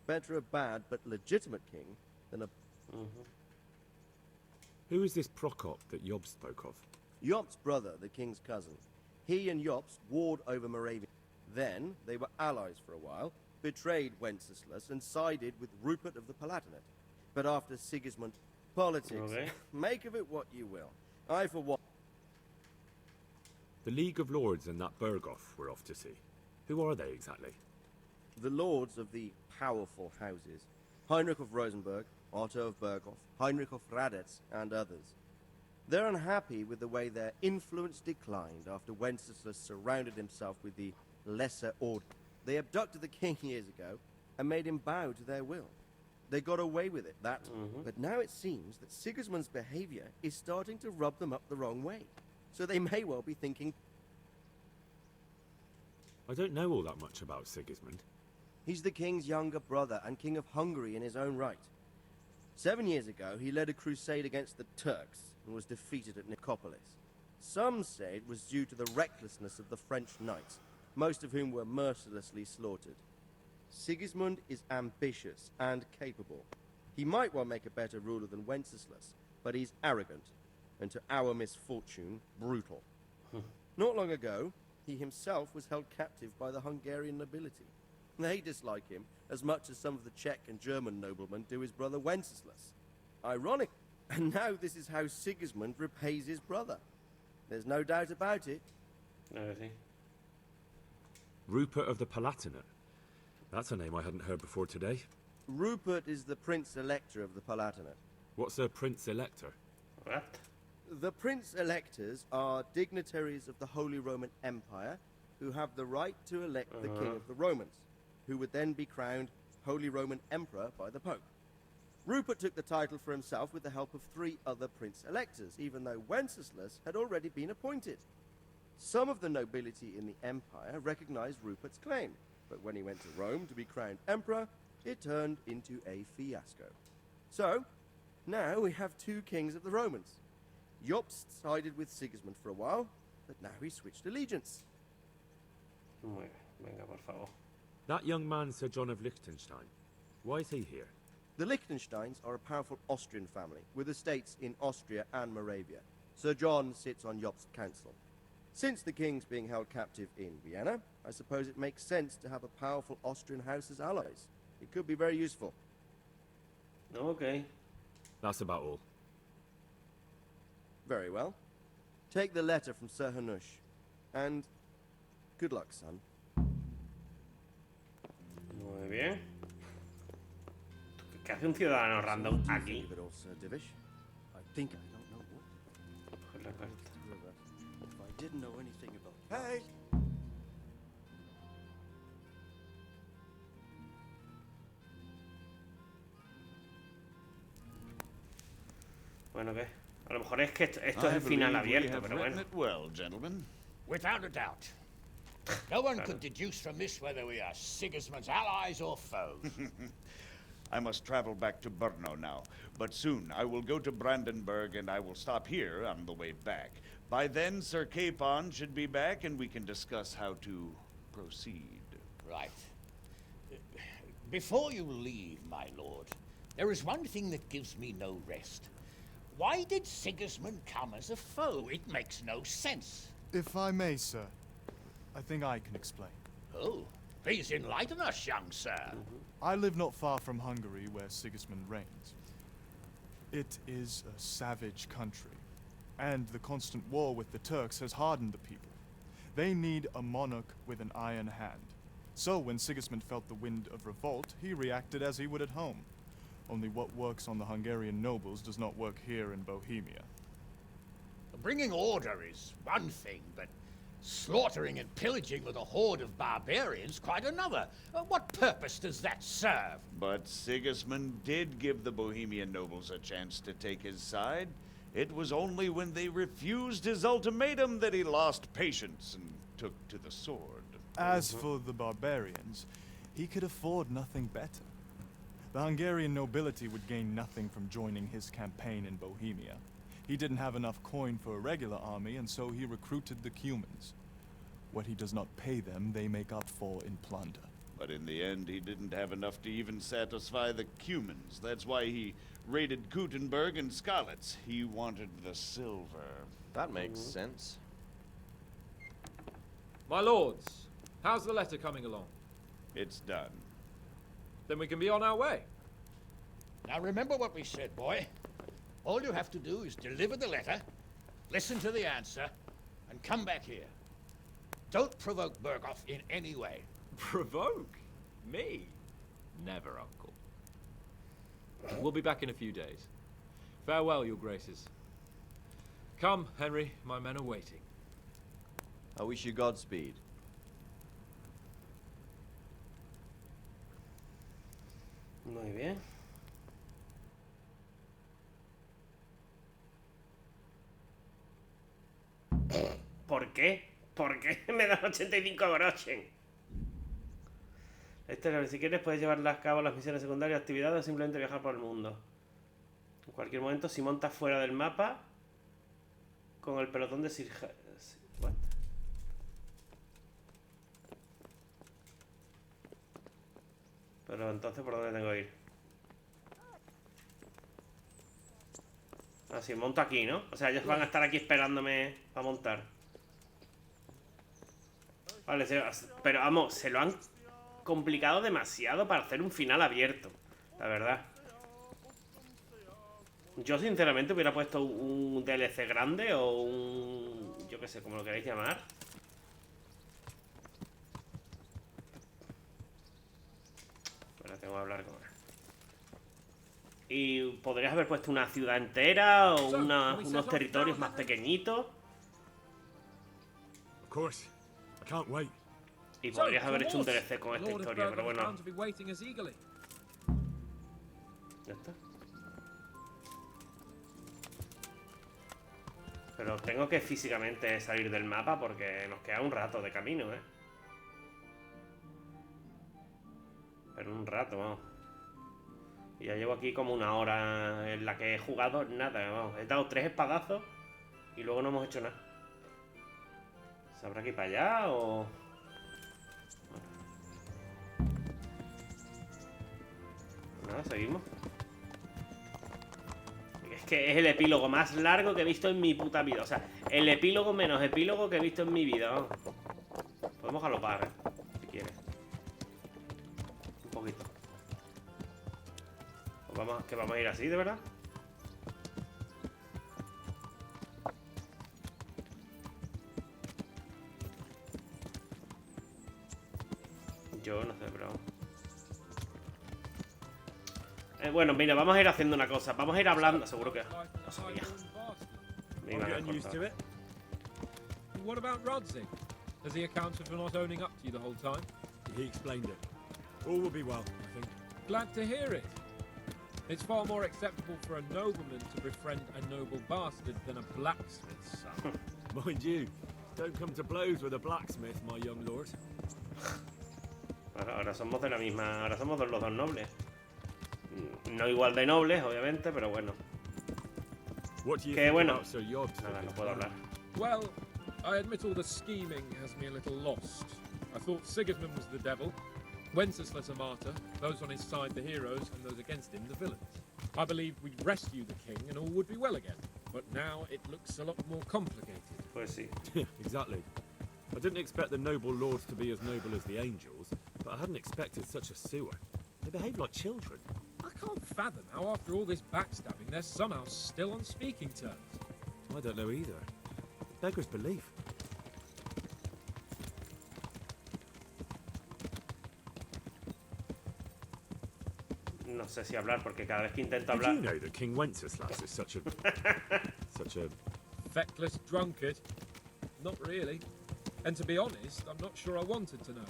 Better a bad but legitimate king than a...
Who is this Prokop that Job spoke of?
Jobst's brother, the king's cousin. He and Jobst warred over Moravia. Then they were allies for a while, betrayed Wenceslas and sided with Rupert of the Palatinate. But after Sigismund... Politics. Make of it what you will. I, for one...
The League of Lords and that Berghoff we're off to see. Who are they exactly?
The lords of the powerful houses. Heinrich of Rosenberg, Otto of Berghoff, Heinrich of Radetz, and others. They're unhappy with the way their influence declined after Wenceslas surrounded himself with the Lesser Order. They abducted the king years ago and made him bow to their will. They got away with it, but now it seems that Sigismund's behavior is starting to rub them up the wrong way. So they may well be thinking...
I don't know all that much about Sigismund.
He's the king's younger brother and king of Hungary in his own right. 7 years ago, he led a crusade against the Turks and was defeated at Nicopolis. Some say it was due to the recklessness of the French knights, most of whom were mercilessly slaughtered. Sigismund is ambitious and capable. He might well make a better ruler than Wenceslas, but he's arrogant, and to our misfortune, brutal. Not long ago, he himself was held captive by the Hungarian nobility. They dislike him as much as some of the Czech and German noblemen do his brother Wenceslas. Ironic. And now this is how Sigismund repays his brother. There's no doubt about it.
Rupert of the Palatinate. That's a name I hadn't heard before today.
Rupert is the Prince Elector of the Palatinate.
What's a Prince Elector?
What?
The Prince Electors are dignitaries of the Holy Roman Empire who have the right to elect the King of the Romans, who would then be crowned Holy Roman Emperor by the Pope. Rupert took the title for himself with the help of 3 other Prince Electors, even though Wenceslas had already been appointed. Some of the nobility in the Empire recognized Rupert's claim, but when he went to Rome to be crowned Emperor, it turned into a fiasco. So, now we have 2 kings of the Romans. Jobst sided with Sigismund for a while, but now he switched allegiance.
Venga, por favor.
That young man, Sir John of Liechtenstein. Why is he here?
The Liechtensteins are a powerful Austrian family, with estates in Austria and Moravia. Sir John sits on Jobst's council. Since the king's being held captive in Vienna, I suppose it makes sense to have a powerful Austrian house as allies. It could be very useful.
Okay.
That's about all.
Very well. Take the letter from Sir Hanush. And good luck, son.
Muy bien. ¿Qué hace un ciudadano random aquí?
I think I don't know what.
La carta.
If I didn't know anything about...
Hey!
Bueno, ¿qué? A lo mejor es que esto es el final abierto, pero bueno.
Well, gentlemen.
Without a doubt. No one could deduce from this whether we are Sigismund's allies or foes.
I must travel back to Brno now, but soon I will go to Brandenburg and I will stop here on the way back. By then, Sir Capon should be back and we can discuss how to proceed.
Right. Before you leave, my lord, there is one thing that gives me no rest. Why did Sigismund come as a foe? It makes no sense.
If I may, sir, I think I can explain.
Oh, please enlighten us, young sir.
I live not far from Hungary, where Sigismund reigns. It is a savage country, and the constant war with the Turks has hardened the people. They need a monarch with an iron hand. So when Sigismund felt the wind of revolt, he reacted as he would at home. Only what works on the Hungarian nobles does not work here in Bohemia.
Bringing order is one thing, but slaughtering and pillaging with a horde of barbarians quite another. What purpose does that serve?
But Sigismund did give the Bohemian nobles a chance to take his side. It was only when they refused his ultimatum that he lost patience and took to the sword.
As for the barbarians, he could afford nothing better. The Hungarian nobility would gain nothing from joining his campaign in Bohemia. He didn't have enough coin for a regular army, and so he recruited the Cumans. What he does not pay them, they make up for in plunder.
But in the end, he didn't have enough to even satisfy the Cumans. That's why he raided Gutenberg and Skalitz. He wanted the silver.
That makes sense.
My lords, how's the letter coming along?
It's done.
Then we can be on our way.
Now remember what we said, boy. All you have to do is deliver the letter, listen to the answer, and come back here. Don't provoke Berghoff in any way.
Provoke? Me? Never, Uncle. We'll be back in a few days. Farewell, your graces. Come, Henry, my men are waiting.
I wish you Godspeed.
Muy bien. ¿Por qué? ¿Por qué me dan 85 groschen? Si quieres puedes llevar a cabo las misiones secundarias, actividades o simplemente viajar por el mundo. En cualquier momento, si montas fuera del mapa con el pelotón de Sir... What? Pero entonces, ¿por dónde tengo que ir? Ah, sí, monto aquí, ¿no? O sea, ellos van a estar aquí esperándome para montar. Vale, pero vamos, se lo han complicado demasiado para hacer un final abierto, la verdad. Yo sinceramente hubiera puesto un DLC grande o un... yo qué sé, como lo queréis llamar. Bueno, tengo que hablar con él. Y podrías haber puesto una ciudad entera o unos territorios más pequeñitos.
Of course. I can't wait.
Y podrías haber hecho un DLC con esta historia, pero bueno. Ya está. Pero tengo que físicamente salir del mapa porque nos queda un rato de camino, ¿eh? Pero un rato, vamos. Y ya llevo aquí como una hora en la que he jugado nada, vamos. He dado 3 espadazos y luego no hemos hecho nada. ¿Se habrá que ir para allá o...? Bueno. Nada, seguimos. Es que es el epílogo más largo que he visto en mi puta vida. O sea, el epílogo menos epílogo que he visto en mi vida, vamos. Podemos galopar, si quieres. Un poquito. Que vamos a ir así, ¿de verdad? Yo no sé, pero... bueno, mira, vamos a ir haciendo una cosa. Vamos a ir hablando, seguro que... No sabía. Me iban a cortar.
What about Rodzig? Has he accounted for not owning up to you the whole time?
He explained it. All will be well, I think.
Glad to hear it. It's far more acceptable for a nobleman to befriend a noble bastard than a blacksmith's son.
Mind you, don't come to blows with a blacksmith, my young lord.
Ahora somos de la misma... Ahora somos los dos nobles. No igual de nobles, obviamente, pero bueno. Que bueno. Nada, no puedo hablar.
Well, I admit all the scheming has me a little lost. I thought Sigismund was the devil, Wenceslas a martyr, those on his side the heroes, and those against him the villains. I believed we'd rescue the king and all would be well again. But now it looks a lot more complicated.
Pues sí.
Exactly. I didn't expect the noble lords to be as noble as the angels, but I hadn't expected such a sewer. They behave like children.
I can't fathom how after all this backstabbing they're somehow still on speaking terms.
I don't know either. Beggars belief.
No sé si hablar porque cada vez que intento hablar...
Did you know that King Wenceslas is such a... such a...
feckless drunkard? Not really. And to be honest, I'm not sure I wanted to know.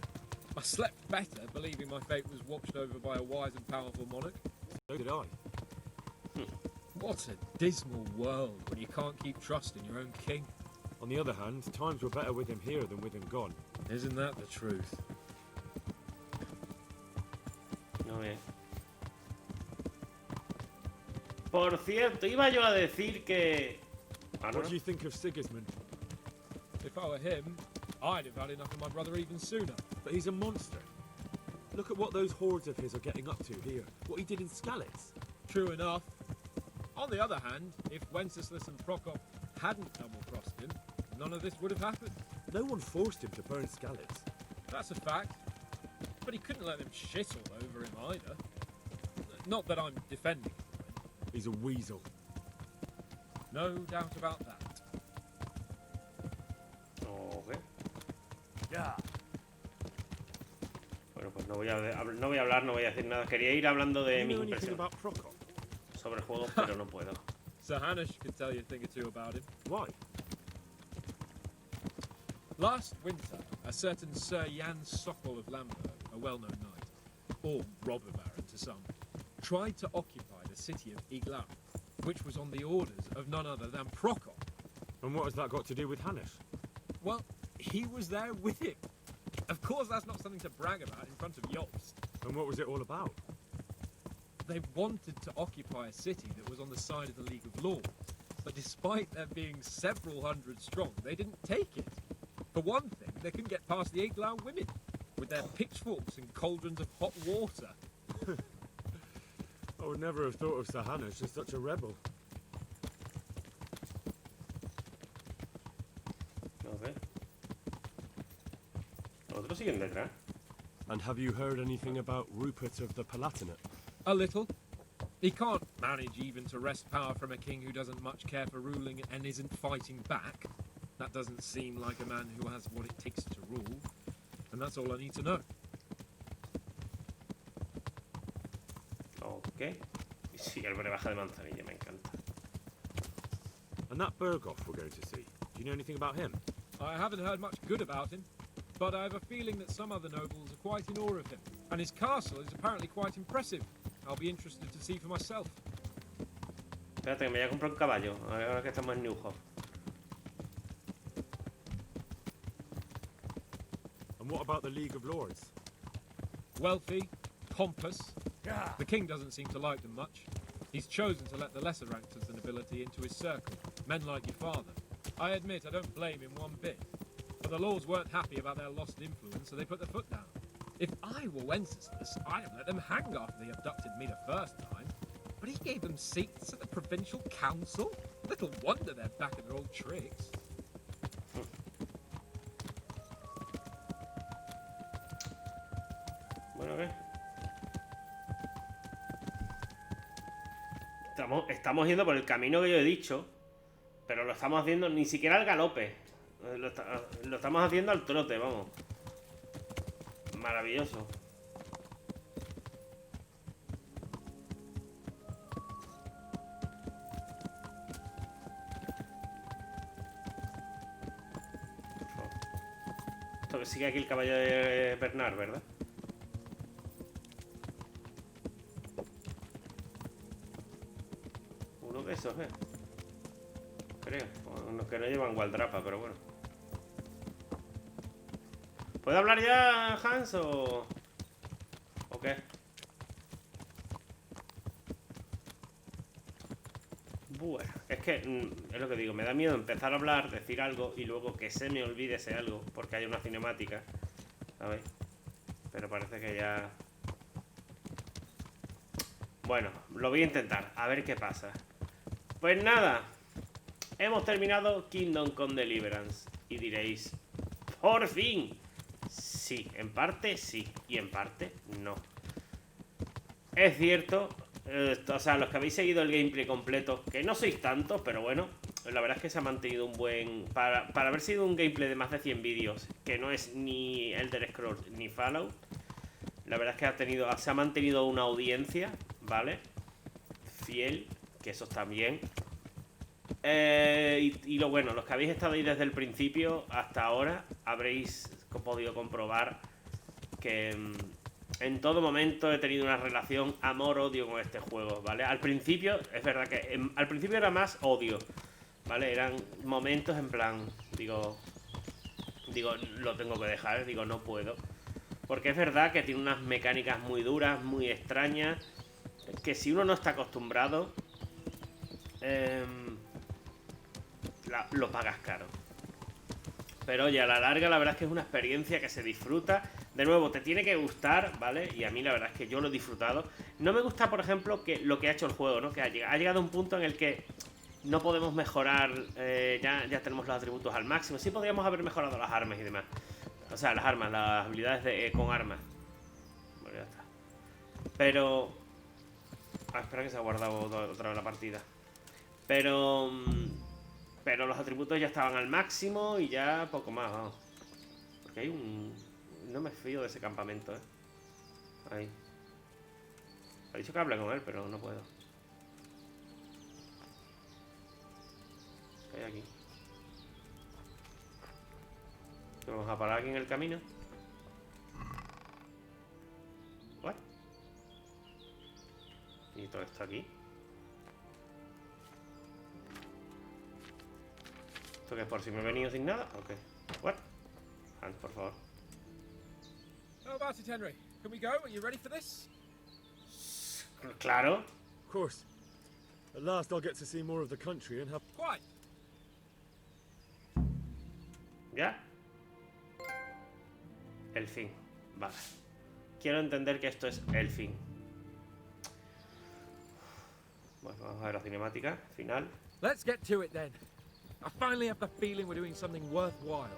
I slept better believing my fate was watched over by a wise and powerful monarch.
So did I.
What a dismal world when you can't keep trusting your own king.
On the other hand, times were better with him here than with him gone.
Isn't that the truth?
No bien. Por cierto, iba yo a decir que...
What do you think of Sigismund?
If I were him, I'd have had enough of my brother even sooner.
But he's a monster. Look at what those hordes of his are getting up to here. What he did in Skalitz.
True enough. On the other hand, if Wenceslas and Prokop hadn't double-crossed him, none of this would have happened.
No one forced him to burn Skalitz.
That's a fact. But he couldn't let them shit all over him either. Not that I'm defending him.
He's a weasel.
No doubt about that.
Okay. Bueno, pues no voy a hablar, no voy a decir nada. Quería ir hablando de mi impresión sobre el juego, pero no puedo.
Sir Hanush could tell you a thing or two about him.
Why?
Last winter, a certain Sir Jan Sokol of Lamberg, a well-known knight, or robber baron to some, tried to occupy the city of Iglau, which was on the orders of none other than Prokop.
And what has that got to do with Hanush?
Well, he was there with him. Of course, that's not something to brag about in front of Jobst.
And what was it all about?
They wanted to occupy a city that was on the side of the League of Lords, but despite there being several hundred strong, they didn't take it. For one thing, they couldn't get past the Iglau women, with their pitchforks and cauldrons of hot water.
I would never have thought of Sir Hanush as such a rebel.
Okay. Otros siguen detrás.
And have you heard anything about Rupert of the Palatinate?
A little. He can't manage even to wrest power from a king who doesn't much care for ruling and isn't fighting back. That doesn't seem like a man who has what it takes to rule. And that's all I need to know.
Ok. Y sí, el brebaje de manzanilla, me encanta.
And that Berghoff we're going to see, do you know anything about him?
I haven't heard much good about him, but I have a feeling that some other nobles are quite in awe of him. And his castle is apparently quite impressive. I'll be interested to see for myself.
Espérate, que me voy a comprar un caballo, ahora que estamos en Newhof.
And what about the League of Lords?
Wealthy, pompous. The king doesn't seem to like them much. He's chosen to let the lesser ranks of the nobility into his circle, men like your father. I admit I don't blame him one bit. But the lords weren't happy about their lost influence, so they put their foot down. If I were Wenceslas, I'd have let them hang after they abducted me the first time. But he gave them seats at the provincial council? Little wonder they're back at their old tricks.
Bueno, ¿qué? Estamos yendo por el camino que yo he dicho, pero lo estamos haciendo ni siquiera al galope. Lo estamos haciendo al trote, vamos. Maravilloso. Esto que sigue aquí el caballo de Bernard, ¿verdad? Uno de esos, creo. Unos que no llevan gualdrapa, pero bueno. ¿Puedo hablar ya, Hans, o qué? Bueno, es que es lo que digo, me da miedo empezar a hablar, decir algo y luego que se me olvide ese algo porque hay una cinemática, ¿sabéis? Pero parece que ya... Bueno, lo voy a intentar, a ver qué pasa. Pues nada, hemos terminado Kingdom Come Deliverance y diréis, ¡por fin! Sí, en parte sí, y en parte no. Es cierto, o sea, los que habéis seguido el gameplay completo, que no sois tantos, pero bueno, la verdad es que se ha mantenido un buen... Para haber sido un gameplay de más de 100 vídeos, que no es ni Elder Scrolls ni Fallout, la verdad es que se ha mantenido una audiencia, ¿vale? Fiel, que eso está bien. Y lo bueno, los que habéis estado ahí desde el principio hasta ahora, habréis podido comprobar que en todo momento he tenido una relación amor-odio con este juego, ¿vale? Al principio, es verdad que al principio era más odio, ¿vale? Eran momentos en plan, digo, lo tengo que dejar, digo, no puedo. Porque es verdad que tiene unas mecánicas muy duras, muy extrañas, que si uno no está acostumbrado, lo pagas caro. Pero oye, a la larga la verdad es que es una experiencia que se disfruta. De nuevo, te tiene que gustar, ¿vale? Y a mí la verdad es que yo lo he disfrutado. No me gusta, por ejemplo, que lo que ha hecho el juego, ¿no? Que ha llegado a un punto en el que no podemos mejorar, ya tenemos los atributos al máximo. Sí podríamos haber mejorado las armas y demás. O sea, las armas, las habilidades con armas. Bueno, ya está. Pero... espera que se ha guardado otra vez la partida. Pero los atributos ya estaban al máximo y ya poco más, vamos. Aquí hay un... No me fío de ese campamento, Ahí. Ha dicho que hable con él, pero no puedo. ¿Qué hay aquí? Vamos a parar aquí en el camino. ¿What? ¿Y todo esto aquí? ¿Esto que es por si me he venido sin nada? Ok. ¿What? Hans, por favor.
How about it, Henry? Can we go? Are you ready for this?
Claro.
Of course. At last I'll get to see more of the country and have...
Quite.
¿Ya? El fin. Vale. Quiero entender que esto es el fin. Bueno, vamos a ver la cinemática final.
Let's get to it then. I finally have the feeling we're doing something worthwhile.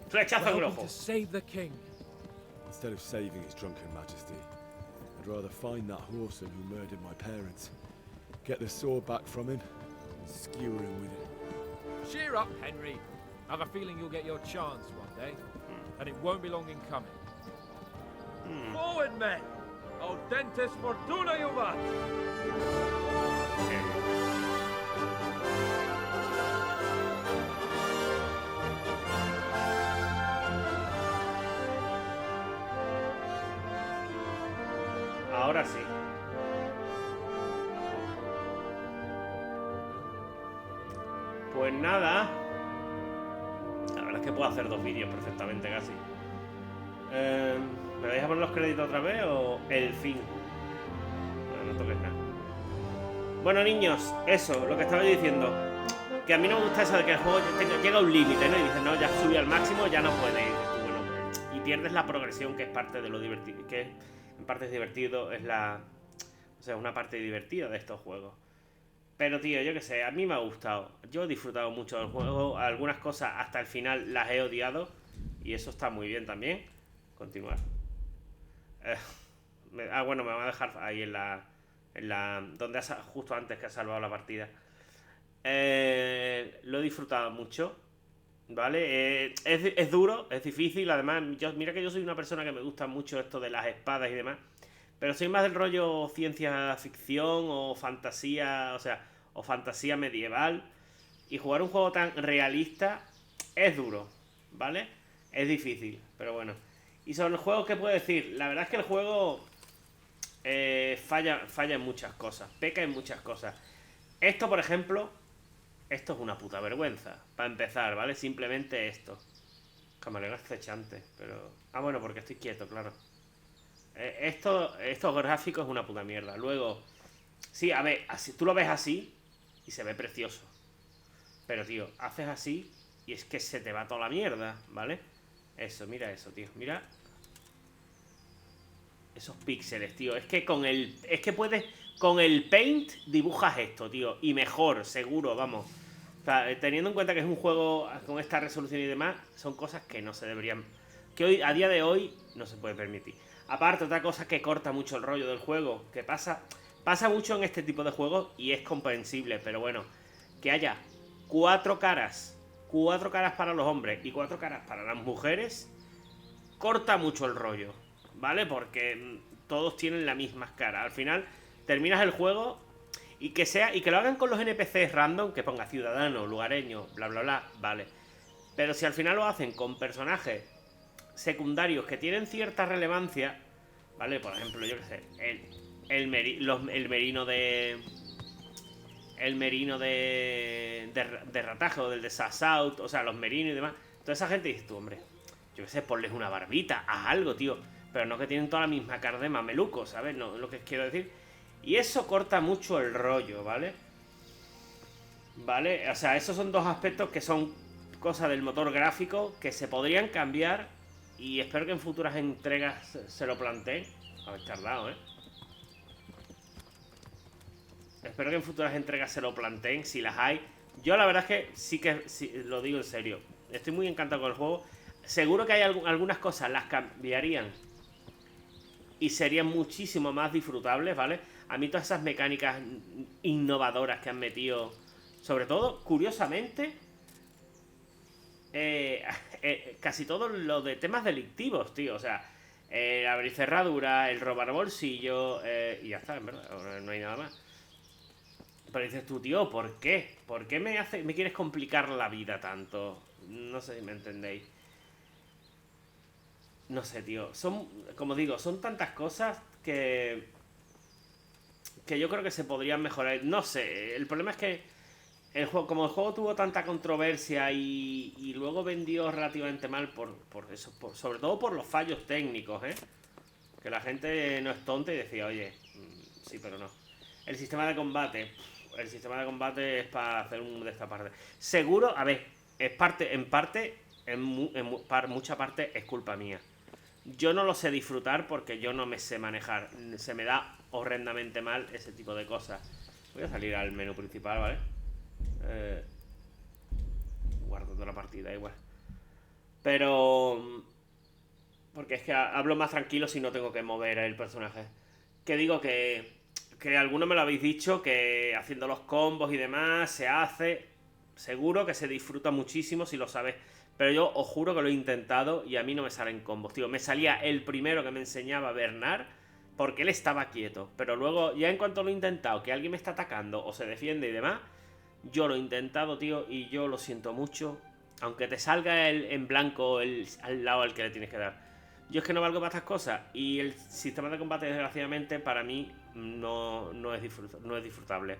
Flechazo en el ojo.
To save the king.
Instead of saving his drunken majesty, I'd rather find that whoreson who murdered my parents, get the sword back from him, and skewer him with it.
Cheer up, Henry. I have a feeling you'll get your chance one day, and it won't be long in coming. Forward, men! Audentes fortuna juvat!
Ahora sí. Pues nada. La verdad es que puedo hacer 2 vídeos perfectamente casi. ¿Me vais a poner los créditos otra vez o el fin? No toques nada. Bueno, niños, eso, lo que estaba diciendo. Que a mí no me gusta eso de que el juego llega a un límite, ¿no? Y dices, no, ya subí al máximo, ya no puede ir. Bueno, y pierdes la progresión, que es parte de lo divertido. Que en parte es divertido, es la... O sea, una parte divertida de estos juegos. Pero, tío, yo qué sé, a mí me ha gustado. Yo he disfrutado mucho del juego. Algunas cosas hasta el final las he odiado. Y eso está muy bien también. Continuar. Bueno, me va a dejar ahí en la donde justo antes que ha salvado la partida. Lo he disfrutado mucho. ¿Vale? Es duro, es difícil. Además, mira que yo soy una persona que me gusta mucho esto de las espadas y demás. Pero soy más del rollo ciencia ficción o fantasía, o sea, o fantasía medieval. Y jugar un juego tan realista es duro, ¿vale? Es difícil, pero bueno. Y sobre el juego, ¿qué puedo decir? La verdad es que el juego falla en muchas cosas, peca en muchas cosas. Esto, por ejemplo, esto es una puta vergüenza, para empezar, ¿vale? Simplemente esto. Camaleón acechante, pero... Ah, bueno, porque estoy quieto, claro. Estos gráficos es una puta mierda. Luego, sí, a ver, así, tú lo ves así y se ve precioso. Pero, tío, haces así y es que se te va toda la mierda, ¿vale? Eso, mira eso, tío, mira. Esos píxeles, tío. Es que puedes... Con el Paint dibujas esto, tío. Y mejor, seguro, vamos. O sea, teniendo en cuenta que es un juego con esta resolución y demás, son cosas que no se deberían... Que hoy, a día de hoy, no se puede permitir. Aparte, otra cosa que corta mucho el rollo del juego, que pasa mucho en este tipo de juegos y es comprensible, pero bueno, que haya 4 caras para los hombres y 4 caras para las mujeres, corta mucho el rollo, ¿vale? Porque todos tienen la misma cara. Al final, terminas el juego y que lo hagan con los NPCs random, que ponga ciudadano, lugareño, bla, bla, bla, vale. Pero si al final lo hacen con personajes secundarios que tienen cierta relevancia, ¿vale? Por ejemplo, yo qué sé, el merino de Rataje o del de Sassaut, o sea, los merinos y demás. Toda esa gente dice tú, hombre, yo qué sé, ponles una barbita, haz algo, tío. Pero no que tienen toda la misma cara de mameluco, ¿sabes? No, lo que quiero decir. Y eso corta mucho el rollo, ¿vale? ¿Vale? O sea, esos son 2 aspectos que son cosas del motor gráfico que se podrían cambiar. Y espero que en futuras entregas se lo planteen. Habéis tardado, ¿eh? Espero que en futuras entregas se lo planteen, si las hay. Yo la verdad es que sí, lo digo en serio. Estoy muy encantado con el juego. Seguro que hay algunas cosas, las cambiarían y serían muchísimo más disfrutables, ¿vale? A mí todas esas mecánicas innovadoras que han metido, sobre todo, curiosamente, casi todo lo de temas delictivos, tío. O sea, abrir cerradura, el robar bolsillo, y ya está, en verdad, no hay nada más. Pero dices tú, tío, ¿por qué? ¿Por qué me quieres complicar la vida tanto? No sé si me entendéis. No sé, tío. Son, como digo, son tantas cosas que yo creo que se podrían mejorar. No sé, el problema es que el juego, como el juego tuvo tanta controversia y luego vendió relativamente mal por eso, sobre todo por los fallos técnicos, ¿eh? Que la gente no es tonta y decía, oye, sí, pero no. El sistema de combate. El sistema de combate es para hacer un de esta parte. Seguro, a ver, es parte, en parte, mucha parte es culpa mía. Yo no lo sé disfrutar porque yo no me sé manejar. Se me da horrendamente mal ese tipo de cosas. Voy a salir al menú principal, ¿vale? Guardo toda la partida igual. Pero... porque es que hablo más tranquilo si no tengo que mover el personaje. Que digo que algunos me lo habéis dicho, que haciendo los combos y demás se hace. Seguro que se disfruta muchísimo si lo sabes. Pero yo os juro que lo he intentado y a mí no me salen combos, tío. Me salía el primero que me enseñaba Bernard porque él estaba quieto. Pero luego, ya en cuanto lo he intentado, que alguien me está atacando o se defiende y demás, yo lo he intentado, tío, y yo lo siento mucho. Aunque te salga en blanco al lado al que le tienes que dar. Yo es que no valgo para estas cosas. Y el sistema de combate, desgraciadamente, para mí no es disfrutable.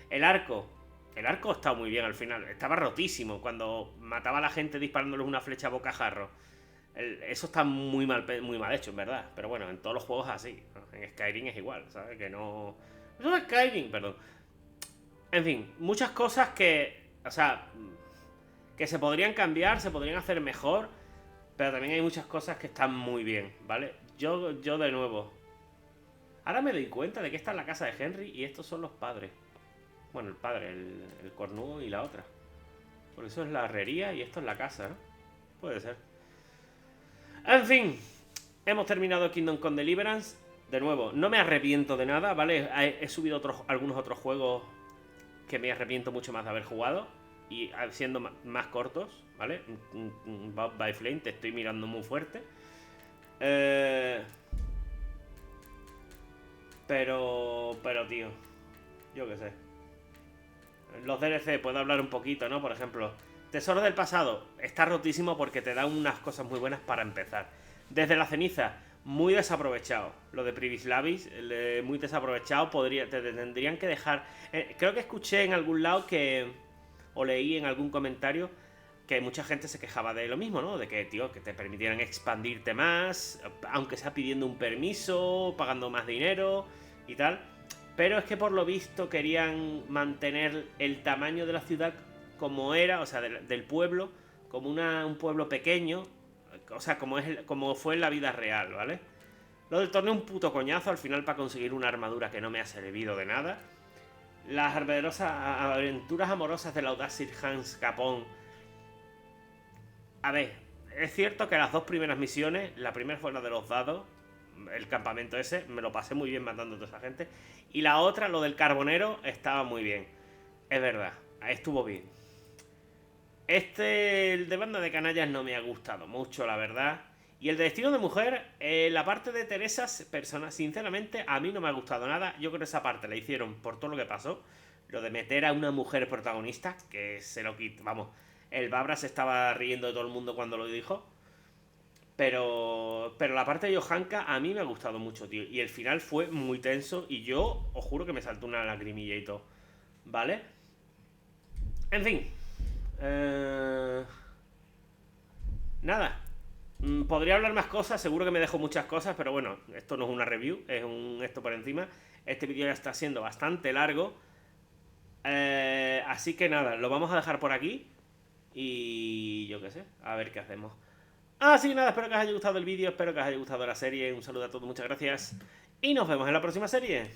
El arco está muy bien al final. Estaba rotísimo cuando mataba a la gente disparándoles una flecha a bocajarro. Eso está muy mal hecho, en verdad. Pero bueno, en todos los juegos es así. En Skyrim es igual, ¿sabes? Que no... Eso es Skyrim, perdón. En fin, muchas cosas que... O sea... que se podrían cambiar, se podrían hacer mejor. Pero también hay muchas cosas que están muy bien, ¿vale? Yo de nuevo... Ahora me doy cuenta de que esta es la casa de Henry y estos son los padres. Bueno, el padre, el cornudo y la otra. Por eso es la herrería y esto es la casa, ¿no? Puede ser. En fin, hemos terminado Kingdom Come Deliverance. De nuevo, no me arrepiento de nada, ¿vale? He subido algunos otros juegos que me arrepiento mucho más de haber jugado. Y siendo más cortos, ¿vale? Bob by Flame, te estoy mirando muy fuerte. Pero, tío, yo qué sé. Los DLC, puedo hablar un poquito, ¿no? Por ejemplo, Tesoro del Pasado está rotísimo porque te da unas cosas muy buenas para empezar. Desde la ceniza, muy desaprovechado. Lo de Privis Lavis, muy desaprovechado. Te tendrían que dejar... creo que escuché en algún lado que... o leí en algún comentario que mucha gente se quejaba de lo mismo, ¿no? De que, tío, que te permitieran expandirte más, aunque sea pidiendo un permiso, pagando más dinero y tal. Pero es que por lo visto querían mantener el tamaño de la ciudad como era, o sea, del pueblo, como un pueblo pequeño, o sea, como fue en la vida real, ¿vale? Lo del torneo un puto coñazo al final para conseguir una armadura que no me ha servido de nada. Las aventuras amorosas del audaz Sir Hans Capón. A ver, es cierto que las dos primeras misiones, la primera fue la de los dados, el campamento ese, me lo pasé muy bien matando a toda esa gente. Y la otra, lo del carbonero, estaba muy bien. Es verdad, estuvo bien. El de banda de canallas no me ha gustado mucho, la verdad. Y el de destino de mujer, la parte de Teresa, sinceramente, a mí no me ha gustado nada. Yo creo que esa parte la hicieron por todo lo que pasó. Lo de meter a una mujer protagonista, que se lo quita. Vamos, el Babra se estaba riendo de todo el mundo cuando lo dijo. Pero la parte de Johanka a mí me ha gustado mucho, tío. Y el final fue muy tenso y yo os juro que me saltó una lagrimilla y todo. ¿Vale? En fin. Nada. Podría hablar más cosas, seguro que me dejo muchas cosas, pero bueno, esto no es una review, es esto por encima. Este vídeo ya está siendo bastante largo. Así que nada, lo vamos a dejar por aquí. Y yo qué sé, a ver qué hacemos. Así que nada, espero que os haya gustado el vídeo, espero que os haya gustado la serie. Un saludo a todos, muchas gracias. Y nos vemos en la próxima serie.